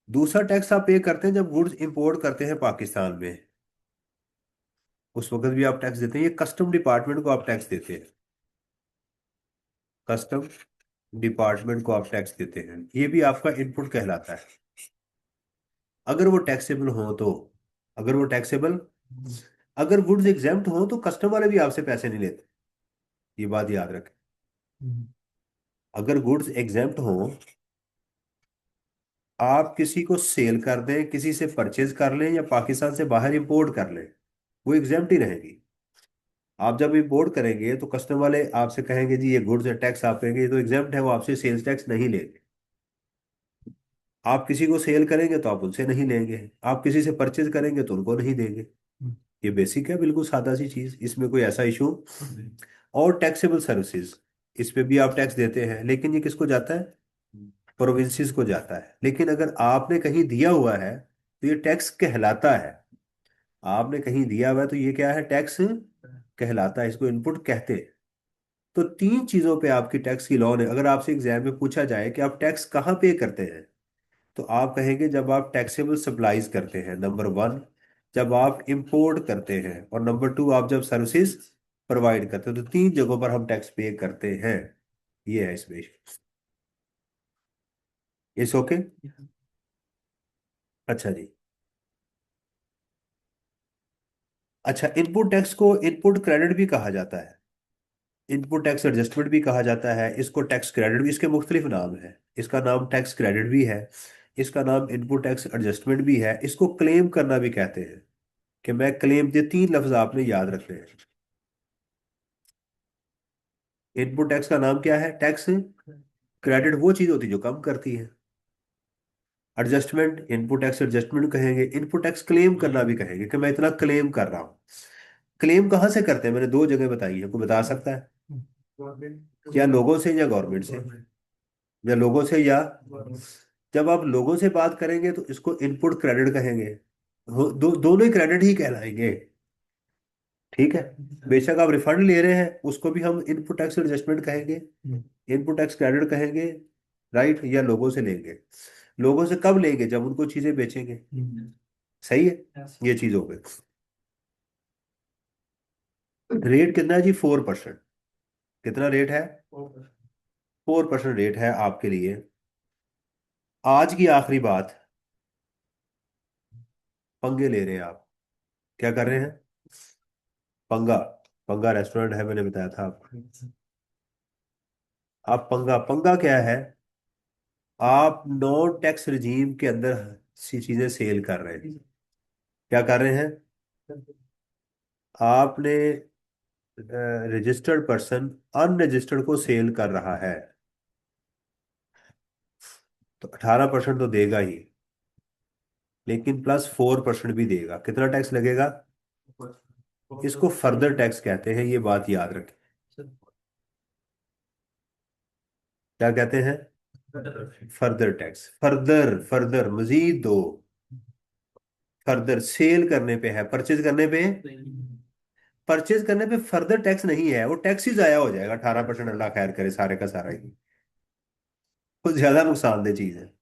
दूसरा टैक्स आप पे करते हैं जब गुड्स इंपोर्ट करते हैं पाकिस्तान में, उस वक्त भी आप टैक्स देते हैं। ये कस्टम डिपार्टमेंट को आप टैक्स देते हैं, कस्टम डिपार्टमेंट को आप टैक्स देते हैं, ये भी आपका इनपुट कहलाता है, अगर वो टैक्सेबल हो तो। अगर वो टैक्सेबल, अगर गुड्स एग्जेम्प्ट हो तो कस्टम वाले भी आपसे पैसे नहीं लेते, ये बात याद रखें। अगर गुड्स एग्जेम्प्ट हो, आप किसी को सेल कर दें, किसी से परचेज कर लें, या पाकिस्तान से बाहर इंपोर्ट कर लें, वो एग्जेम्प्ट ही रहेगी। आप जब इंपोर्ट करेंगे तो कस्टम वाले आपसे कहेंगे जी ये गुड्स है, टैक्स आप कहेंगे ये तो एग्जेम्प्ट है, वो आपसे सेल्स टैक्स नहीं लेंगे। आप किसी को सेल करेंगे तो आप उनसे नहीं लेंगे, आप किसी से परचेज करेंगे तो उनको नहीं देंगे। ये बेसिक है, बिल्कुल सादा सी चीज, इसमें कोई ऐसा इशू। और टैक्सेबल सर्विसेज, इस पे भी आप टैक्स देते हैं, लेकिन ये किसको जाता है, प्रोविंसेस को जाता है। लेकिन अगर आपने कहीं दिया हुआ है तो ये टैक्स कहलाता है। आपने कहीं दिया हुआ है तो ये क्या है, टैक्स कहलाता है, इसको इनपुट कहते हैं। तो तीन चीजों पे आपकी टैक्स की लॉ है। अगर आपसे एग्जाम में पूछा जाए कि आप टैक्स कहाँ पे करते हैं, तो आप कहेंगे जब आप टैक्सेबल सप्लाईज करते हैं, नंबर वन, जब आप इंपोर्ट करते हैं, और नंबर टू आप जब सर्विसेज प्रोवाइड करते हैं, तो तीन जगहों पर हम टैक्स पे करते हैं। ये है इसमें। इस ओके। अच्छा जी। अच्छा, इनपुट टैक्स को इनपुट क्रेडिट भी कहा जाता है, इनपुट टैक्स एडजस्टमेंट भी कहा जाता है, इसको टैक्स क्रेडिट भी, इसके मुख्तलिफ नाम है। इसका नाम टैक्स क्रेडिट भी है, इसका नाम इनपुट टैक्स एडजस्टमेंट भी है, इसको क्लेम करना भी कहते हैं। कि मैं क्लेम, ये तीन लफ्ज आपने याद रखने हैं। इनपुट टैक्स का नाम क्या है, टैक्स क्रेडिट वो चीज होती है जो कम करती है। एडजस्टमेंट, इनपुट टैक्स एडजस्टमेंट कहेंगे। इनपुट टैक्स क्लेम करना भी कहेंगे कि मैं इतना क्लेम कर रहा हूँ। क्लेम कहाँ से करते हैं? मैंने दो जगह बताई है, कोई बता सकता है? या लोगों से या गवर्नमेंट से? या लोगों से या, जब आप लोगों से बात करेंगे तो इसको इनपुट क्रेडिट कहेंगे। दोनों ही क्रेडिट ही कहलाएंगे। ठीक है। बेशक आप रिफंड ले रहे हैं, उसको भी हम इनपुट टैक्स एडजस्टमेंट कहेंगे, इनपुट टैक्स क्रेडिट कहेंगे। राइट? या लोगों से लेंगे। लोगों से कब लेंगे? जब उनको चीजें बेचेंगे। सही है। ये चीज हो गई। रेट कितना है जी? 4%। कितना रेट है? 4% रेट है आपके लिए। आज की आखिरी बात, पंगे ले रहे हैं आप। क्या कर रहे हैं? पंगा। पंगा रेस्टोरेंट है, मैंने बताया था आपको। आप पंगा, पंगा क्या है? आप नॉन टैक्स रिजीम के अंदर सी चीजें सेल कर रहे हैं। क्या कर रहे हैं? आपने रजिस्टर्ड पर्सन अनरजिस्टर्ड को सेल कर रहा है, तो 18% तो देगा ही, लेकिन प्लस 4% भी देगा। कितना टैक्स लगेगा? इसको फर्दर टैक्स कहते हैं, ये बात याद रखें। क्या कहते हैं? Further tax. फर्दर, फर्दर मजीद दो। फर्दर सेल करने पे है, परचेज करने पे। परचेज करने पे फर्दर टैक्स नहीं है, वो टैक्स ही जाया हो जाएगा 18%। अल्लाह खैर करे सारे का सारा ही। कुछ ज्यादा नुकसानदेह चीज है।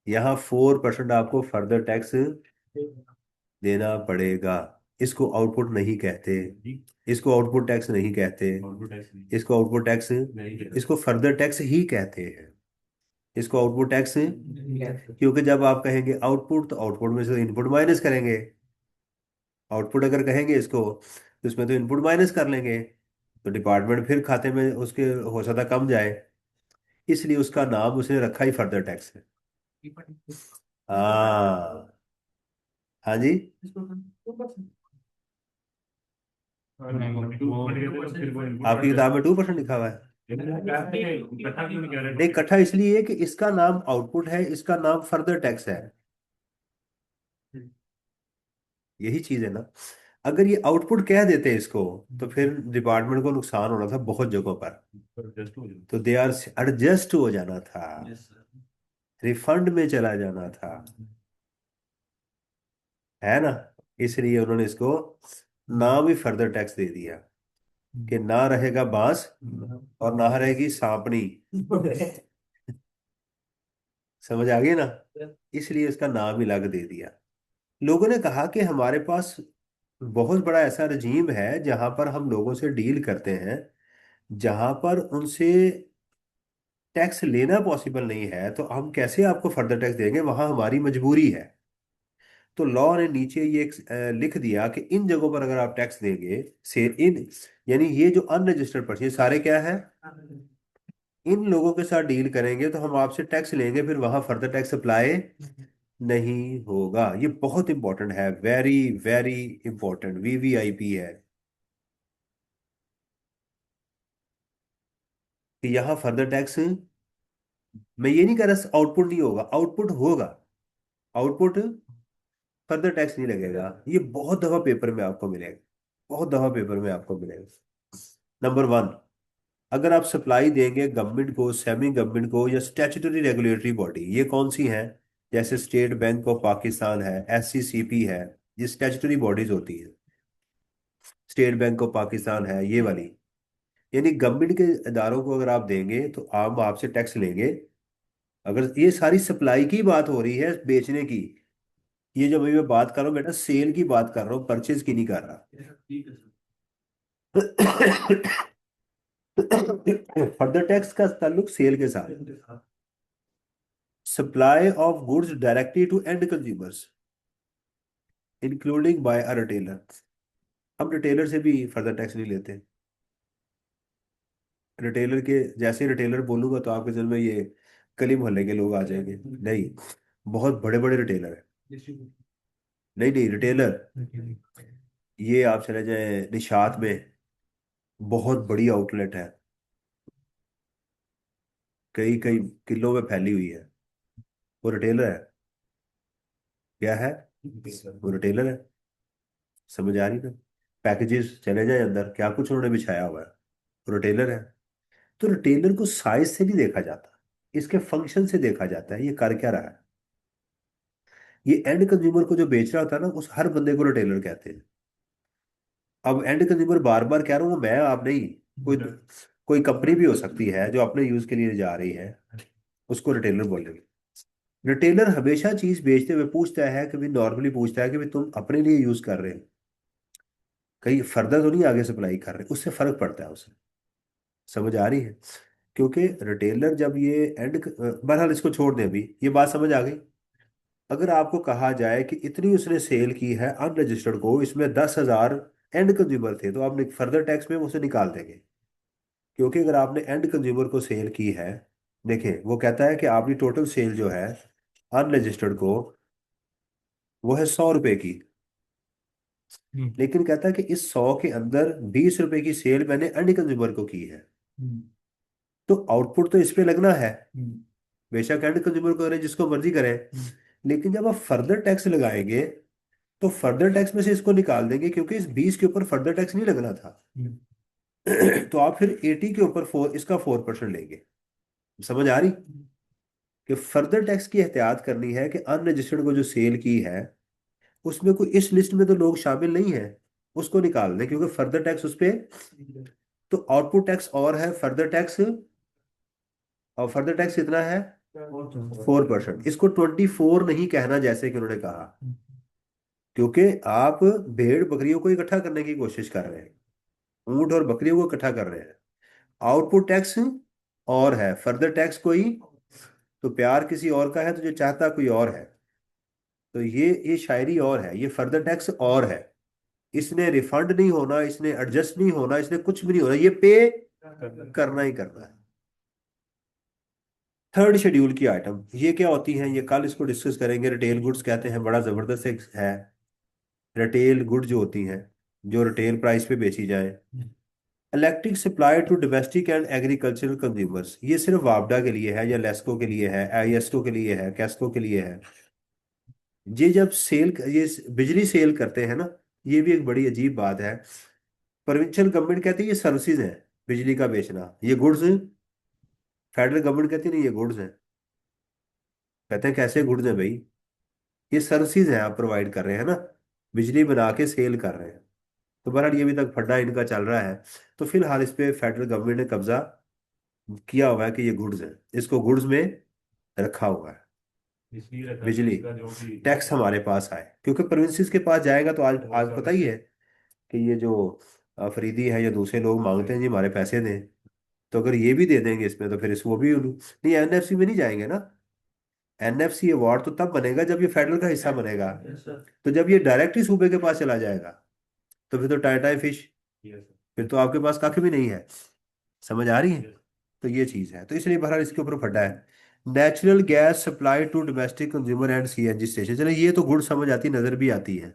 यहाँ 4% आपको फर्दर टैक्स देना पड़ेगा। इसको आउटपुट नहीं कहते, इसको आउटपुट टैक्स नहीं कहते, आउटपुट टैक्स नहीं इसको आउटपुट टैक्स, नहीं कहते। इसको फर्दर टैक्स ही कहते हैं। इसको आउटपुट टैक्स, नहीं क्योंकि जब आप कहेंगे आउटपुट, तो आउटपुट में से इनपुट माइनस करेंगे। आउटपुट अगर कहेंगे इसको, तो इसमें तो इनपुट माइनस कर लेंगे, तो डिपार्टमेंट फिर खाते में उसके हो सकता कम जाए। इसलिए उसका नाम उसने रखा ही फर्दर टैक्स है। हाँ। हाँ जी। वो फिर वो इनपुट आपकी किताब में 2% लिखा हुआ है। इकट्ठा क्यों नहीं कह रहे? नहीं, इकट्ठा इसलिए है कि इसका नाम आउटपुट है, इसका नाम फर्दर टैक्स है। यही चीज है ना। अगर ये आउटपुट कह देते इसको, तो फिर डिपार्टमेंट को नुकसान होना था बहुत जगहों पर। एडजस्ट हो जाए। तो दे आर एडजस्ट हो जाना था, यस सर। रिफंड में चला जाना था। है ना? इसलिए उन्होंने इसको नाम ही फर्दर टैक्स दे दिया, कि ना रहेगा बांस और ना रहेगी सांपनी। समझ आ गई ना? इसलिए इसका नाम ही अलग दे दिया। लोगों ने कहा कि हमारे पास बहुत बड़ा ऐसा रजीम है जहां पर हम लोगों से डील करते हैं, जहां पर उनसे टैक्स लेना पॉसिबल नहीं है, तो हम कैसे आपको फर्दर टैक्स देंगे? वहां हमारी मजबूरी है। तो लॉ ने नीचे ये लिख दिया कि इन जगहों पर अगर आप टैक्स देंगे, से इन, यानी ये जो अनरजिस्टर्ड पर्सन, ये सारे क्या है, इन लोगों के साथ डील करेंगे तो हम आपसे टैक्स लेंगे, फिर वहां फर्दर टैक्स अप्लाई नहीं होगा। ये बहुत इंपॉर्टेंट है, वेरी वेरी इंपॉर्टेंट, वीवीआईपी है कि यहाँ फर्दर टैक्स, मैं ये नहीं कह रहा आउटपुट नहीं होगा, आउटपुट होगा। आउटपुट, फर्दर टैक्स नहीं लगेगा। ये बहुत दफा पेपर में आपको मिलेगा, बहुत दफा पेपर में आपको मिलेगा। नंबर वन, अगर आप सप्लाई देंगे गवर्नमेंट को, सेमी गवर्नमेंट को, या स्टैट्यूटरी रेगुलेटरी बॉडी, ये कौन सी हैं? जैसे स्टेट बैंक ऑफ पाकिस्तान है, एससीसीपी है, ये स्टैट्यूटरी बॉडीज होती है। स्टेट बैंक ऑफ पाकिस्तान है ये वाली, यानी गवर्नमेंट के इदारों को अगर आप देंगे तो हम आपसे टैक्स लेंगे। अगर ये सारी सप्लाई की बात हो रही है, बेचने की, ये जो अभी मैं बात कर रहा हूँ बेटा, सेल की बात कर रहा हूँ, परचेज की नहीं कर ठीक है रहा। फर्दर टैक्स का ताल्लुक सेल के साथ। Sir. Supply of goods directly to end consumers including by a retailer. हम रिटेलर से भी फर्दर टैक्स नहीं लेते। रिटेलर के जैसे रिटेलर बोलूंगा तो आपके दिल में ये गली मोहल्ले के लोग आ जाएंगे। नहीं, बहुत बड़े बड़े रिटेलर है। नहीं नहीं, रिटेलर, ये आप चले जाए निशात में, बहुत बड़ी आउटलेट है, कई कई किलो में फैली हुई है। वो रिटेलर है। क्या है? वो रिटेलर है। समझ आ रही ना? पैकेजेस चले जाए अंदर, क्या कुछ उन्होंने बिछाया हुआ है। वो रिटेलर है। तो रिटेलर को साइज से नहीं देखा जाता, इसके फंक्शन से देखा जाता है, ये कर क्या रहा है। ये एंड कंज्यूमर को जो बेच रहा होता है ना, उस हर बंदे को रिटेलर कहते हैं। अब एंड कंज्यूमर बार बार कह रहा हूँ, मैं आप नहीं, कोई कोई कंपनी भी हो सकती है जो अपने यूज के लिए जा रही है, उसको रिटेलर बोलेंगे। रिटेलर हमेशा चीज बेचते हुए पूछता है कि भाई, नॉर्मली पूछता है कि भाई तुम अपने लिए यूज कर रहे हो, कहीं फर्दर तो नहीं आगे सप्लाई कर रहे, उससे फर्क पड़ता है उसे। समझ आ रही है? क्योंकि रिटेलर जब ये एंड, बहरहाल इसको छोड़ दें, अभी ये बात समझ आ गई। अगर आपको कहा जाए कि इतनी उसने सेल की है अनरजिस्टर्ड को, इसमें 10,000 एंड कंज्यूमर थे, तो आप फर्दर टैक्स में उसे निकाल देंगे। क्योंकि अगर आपने एंड कंज्यूमर को सेल की है, देखिए वो कहता है कि आपकी टोटल सेल जो है अनरजिस्टर्ड को, वो है 100 रुपए की। हम्म। लेकिन कहता है कि इस 100 के अंदर 20 रुपए की सेल मैंने एंड कंज्यूमर को की है। हम्म। तो आउटपुट तो इस पे लगना है। हम्म। बेशक एंड कंज्यूमर को करें, जिसको मर्जी करें। लेकिन जब आप फर्दर टैक्स लगाएंगे, तो फर्दर टैक्स में से इसको निकाल देंगे, क्योंकि इस 20 के ऊपर फर्दर टैक्स नहीं लगना था। हम्म। तो आप फिर 80 के ऊपर इसका 4% लेंगे। समझ आ रही? कि फर्दर टैक्स की एहतियात करनी है कि अनरजिस्टर्ड को जो सेल की है, उसमें कोई इस लिस्ट में तो लोग शामिल नहीं है, उसको निकाल दें, क्योंकि फर्दर टैक्स उस पे। तो आउटपुट टैक्स और है फर्दर टैक्स, और फर्दर टैक्स कितना है? 4%। इसको 24 नहीं कहना जैसे कि उन्होंने कहा, क्योंकि आप भेड़ बकरियों को इकट्ठा करने की कोशिश कर रहे हैं, ऊंट और बकरियों को इकट्ठा कर रहे हैं। आउटपुट टैक्स और है, फर्दर टैक्स कोई, तो प्यार किसी और का है, तो जो चाहता कोई और है। तो ये शायरी और है, ये फर्दर टैक्स और है। इसने रिफंड नहीं होना, इसने एडजस्ट नहीं होना, इसने कुछ भी नहीं होना, ये पे करना ही करना है। थर्ड शेड्यूल की आइटम ये क्या होती हैं, ये कल इसको डिस्कस करेंगे। रिटेल गुड्स कहते हैं, बड़ा जबरदस्त एक है। रिटेल गुड जो होती हैं, जो रिटेल प्राइस पे बेची जाए। Electric supply to domestic and agricultural consumers, ये सिर्फ वापडा के लिए है, या लेस्को के लिए है, आईएसओ के लिए है, कैस्को के लिए है। ये जब सेल, ये बिजली सेल करते हैं ना, ये भी एक बड़ी अजीब बात है। प्रोविंशियल गवर्नमेंट कहती है ये सर्विसेज है, बिजली का बेचना, ये गुड्स। फेडरल गवर्नमेंट कहती नहीं, ये गुड्स है। कहते हैं कैसे गुड्स है भाई, ये सर्विसेज है, आप प्रोवाइड कर रहे हैं ना, बिजली बना के सेल कर रहे हैं। तो बहरहाल ये भी तक फड्डा इनका चल रहा है। तो फिलहाल इस पे फेडरल गवर्नमेंट ने कब्जा किया हुआ है कि ये गुड्स है, इसको गुड्स में रखा हुआ है। इसलिए रहता है कि बिजली इसका जो भी टैक्स हमारे पास आए, क्योंकि प्रोविंसेस के पास जाएगा तो आज बहुत आज सारा पता ही है कि ये जो अफरीदी है या दूसरे लोग मांगते हैं जी हमारे पैसे दें। तो अगर ये भी दे देंगे इसमें, तो फिर इसको भी नहीं, एनएफसी में नहीं जाएंगे ना। एनएफसी अवार्ड तो तब बनेगा जब ये फेडरल का हिस्सा बनेगा। तो जब ये डायरेक्ट ही सूबे के पास चला जाएगा, तो फिर तो टाटा फिश, यस फिर तो आपके पास कख भी नहीं है। समझ आ रही है? यस। तो ये चीज है, तो इसलिए बहरहाल इसके ऊपर फटा है। Natural gas supply to domestic consumer and CNG station, चलो ये तो गुड समझ आती, नजर भी आती है।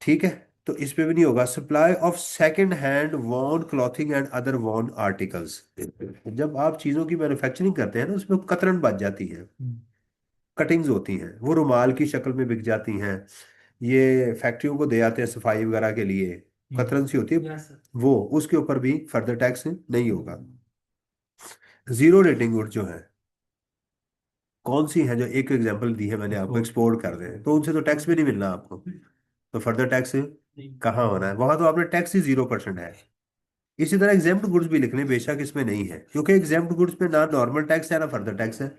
ठीक है। तो इस पे भी नहीं होगा। Supply of second hand worn clothing and other worn articles, जब आप चीजों की मैन्युफैक्चरिंग करते हैं ना, उसमें कतरन बच जाती है, कटिंग्स होती हैं, वो रुमाल की शक्ल में बिक जाती हैं। ये फैक्ट्रियों को दे आते हैं सफाई वगैरह के लिए, कतरन सी होती है, वो उसके ऊपर भी फर्दर टैक्स नहीं होगा। जीरो रेटिंग गुड जो है, कौन सी है जो एक एग्जांपल दी है मैंने आपको, एक्सपोर्ट कर रहे हैं, तो उनसे तो टैक्स भी नहीं मिलना आपको। तो फर्दर टैक्स कहाँ होना है, वहां तो आपने टैक्स ही 0% है। इसी तरह एग्जेम्प्ट गुड्स भी लिखने, बेशक इसमें नहीं है, क्योंकि एग्जेम्प्ट गुड्स पे ना नॉर्मल टैक्स है ना फर्दर टैक्स है।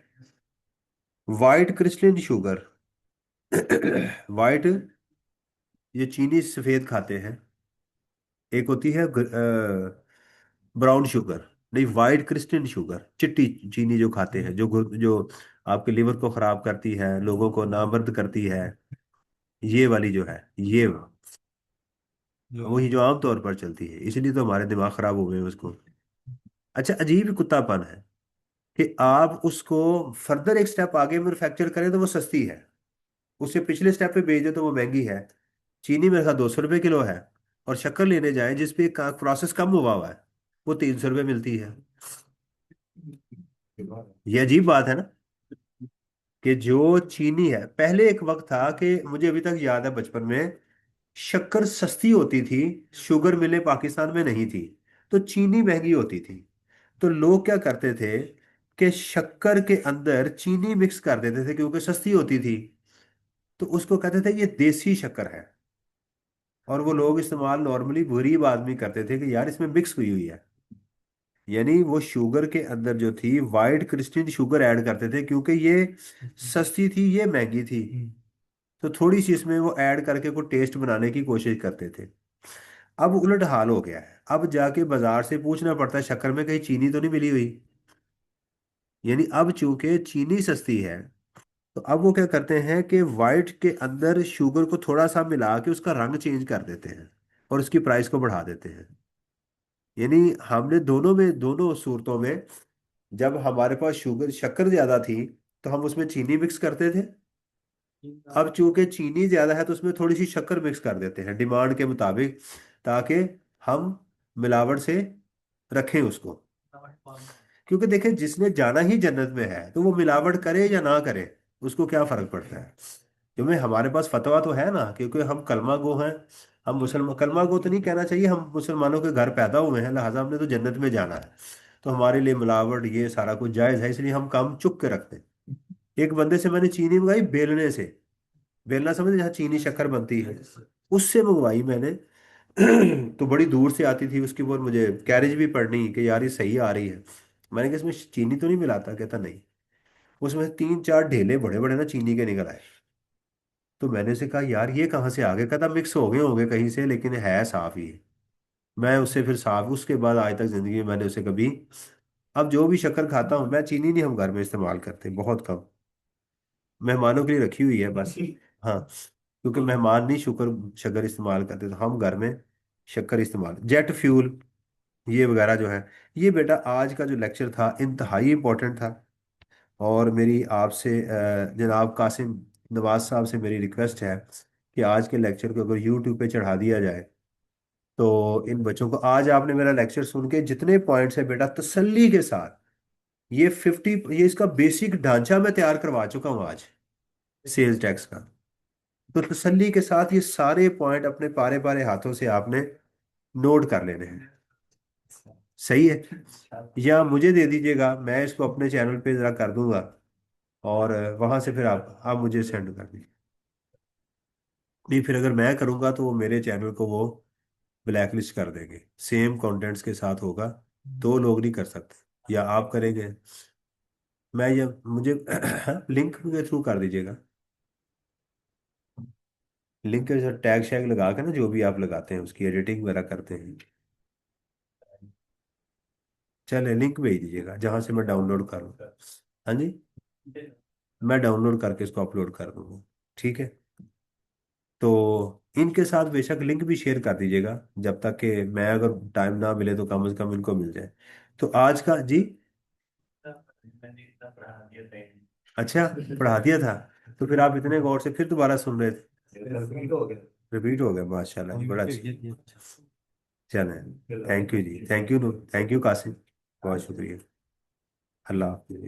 वाइट क्रिस्टलिन शुगर, वाइट, ये चीनी सफेद खाते हैं। एक होती है ब्राउन शुगर, नहीं वाइट क्रिस्टलिन शुगर, चिट्टी चीनी जो खाते हैं, जो आपके लिवर को खराब करती है, लोगों को नामर्द करती है, ये वाली जो है, ये जो वही जो आम तौर पर चलती है, इसलिए तो हमारे दिमाग खराब हो गए उसको। अच्छा, अजीब ही कुत्तापन है कि आप उसको फर्दर एक स्टेप आगे मैन्युफैक्चर करें तो वो सस्ती है, उससे पिछले स्टेप पे भेज दो तो वो महंगी है। चीनी मेरे ख्याल 200 रुपये किलो है, और शक्कर लेने जाएं जिसपे प्रोसेस कम हुआ हुआ है, वो 300 रुपये मिलती है। ये अजीब बात है ना। कि जो चीनी है, पहले एक वक्त था कि मुझे अभी तक याद है बचपन में, शक्कर सस्ती होती थी, शुगर मिलें पाकिस्तान में नहीं थी, तो चीनी महंगी होती थी। तो लोग क्या करते थे कि शक्कर के अंदर चीनी मिक्स कर देते थे क्योंकि सस्ती होती थी। तो उसको कहते थे ये देसी शक्कर है। और वो लोग इस्तेमाल नॉर्मली गरीब आदमी करते थे कि यार इसमें मिक्स हुई हुई है। यानी वो शुगर के अंदर जो थी वाइट क्रिस्टल शुगर ऐड करते थे क्योंकि ये सस्ती थी, ये महंगी थी। तो थोड़ी सी इसमें वो ऐड करके को टेस्ट बनाने की कोशिश करते थे। अब उलट हाल हो गया है, अब जाके बाजार से पूछना पड़ता है शक्कर में कहीं चीनी तो नहीं मिली हुई। यानी अब चूंकि चीनी सस्ती है, तो अब वो क्या करते हैं कि वाइट के अंदर शुगर को थोड़ा सा मिला के उसका रंग चेंज कर देते हैं और उसकी प्राइस को बढ़ा देते हैं। यानी हमने दोनों में, दोनों सूरतों में, जब हमारे पास शुगर शक्कर ज्यादा थी तो हम उसमें चीनी मिक्स करते थे। अब चूंकि चीनी ज्यादा है तो उसमें थोड़ी सी शक्कर मिक्स कर देते हैं डिमांड के मुताबिक, ताकि हम मिलावट से रखें उसको। क्योंकि देखिए जिसने जाना ही जन्नत में है तो वो मिलावट करे या ना करे, उसको क्या फर्क पड़ता है। क्योंकि हमारे पास फतवा तो है ना, क्योंकि हम कलमा गो हैं। हम मुसलमान, कलमा गो तो नहीं कहना चाहिए, हम मुसलमानों के घर पैदा हुए हैं, लिहाजा हमने तो जन्नत में जाना है। तो हमारे लिए मिलावट ये सारा कुछ जायज़ है, इसलिए हम काम चुप के रखते हैं। एक बंदे से मैंने चीनी मंगाई बेलने से, बेलना समझे जहाँ चीनी शक्कर बनती है, उससे मंगवाई मैंने। तो बड़ी दूर से आती थी उसकी, वो मुझे कैरेज भी पड़नी कि यार ये सही आ रही है। मैंने कहा इसमें चीनी तो नहीं मिलाता, कहता नहीं। उसमें से तीन चार ढेले बड़े बड़े ना चीनी के निकल आए। तो मैंने उसे कहा यार ये कहाँ से आ गए, कहता मिक्स हो गए होंगे कहीं से, लेकिन है साफ ही है। मैं उससे फिर साफ, उसके बाद आज तक जिंदगी में मैंने उसे कभी, अब जो भी शक्कर खाता हूँ मैं, चीनी नहीं हम घर में इस्तेमाल करते, बहुत कम। मेहमानों के लिए रखी हुई है बस। हाँ, क्योंकि मेहमान नहीं शुगर शक्कर इस्तेमाल करते, तो हम घर में शक्कर इस्तेमाल, जेट फ्यूल ये वगैरह जो है। ये बेटा आज का जो लेक्चर था इंतहाई इंपॉर्टेंट था। और मेरी आपसे जनाब कासिम नवाज साहब से मेरी रिक्वेस्ट है कि आज के लेक्चर को अगर यूट्यूब पे चढ़ा दिया जाए, तो इन बच्चों को, आज आपने मेरा लेक्चर सुन के जितने पॉइंट्स है बेटा तसल्ली के साथ, ये 50, ये इसका बेसिक ढांचा मैं तैयार करवा चुका हूँ आज, सेल्स टैक्स का। तो तसल्ली के साथ ये सारे पॉइंट अपने पारे पारे हाथों से आपने नोट कर लेने हैं। सही है, या मुझे दे दीजिएगा, मैं इसको अपने चैनल पे जरा कर दूंगा, और वहां से फिर आप मुझे सेंड कर दीजिए। नहीं, फिर अगर मैं करूंगा तो वो मेरे चैनल को वो ब्लैक लिस्ट कर देंगे, सेम कंटेंट्स के साथ होगा। दो लोग नहीं कर सकते, या आप करेंगे, मैं, या मुझे लिंक के थ्रू कर दीजिएगा। लिंक के साथ टैग शैग लगा के ना, जो भी आप लगाते हैं उसकी एडिटिंग वगैरह करते हैं। चले लिंक भेज दीजिएगा जहां से मैं डाउनलोड करूँ। हाँ जी, मैं डाउनलोड करके इसको अपलोड कर दूंगा। ठीक है, तो इनके साथ बेशक लिंक भी शेयर कर दीजिएगा, जब तक कि मैं, अगर टाइम ना मिले तो कम से कम इनको मिल जाए। तो आज का जी, अच्छा पढ़ा दिया था, तो फिर आप इतने गौर से फिर दोबारा सुन रहे थे। रिपीट हो गया, माशाल्लाह जी, बड़ा अच्छा। चलें, थैंक यू जी, thank you, thank you Qasim, बहुत शुक्रिया। अल्लाह हाफिज़।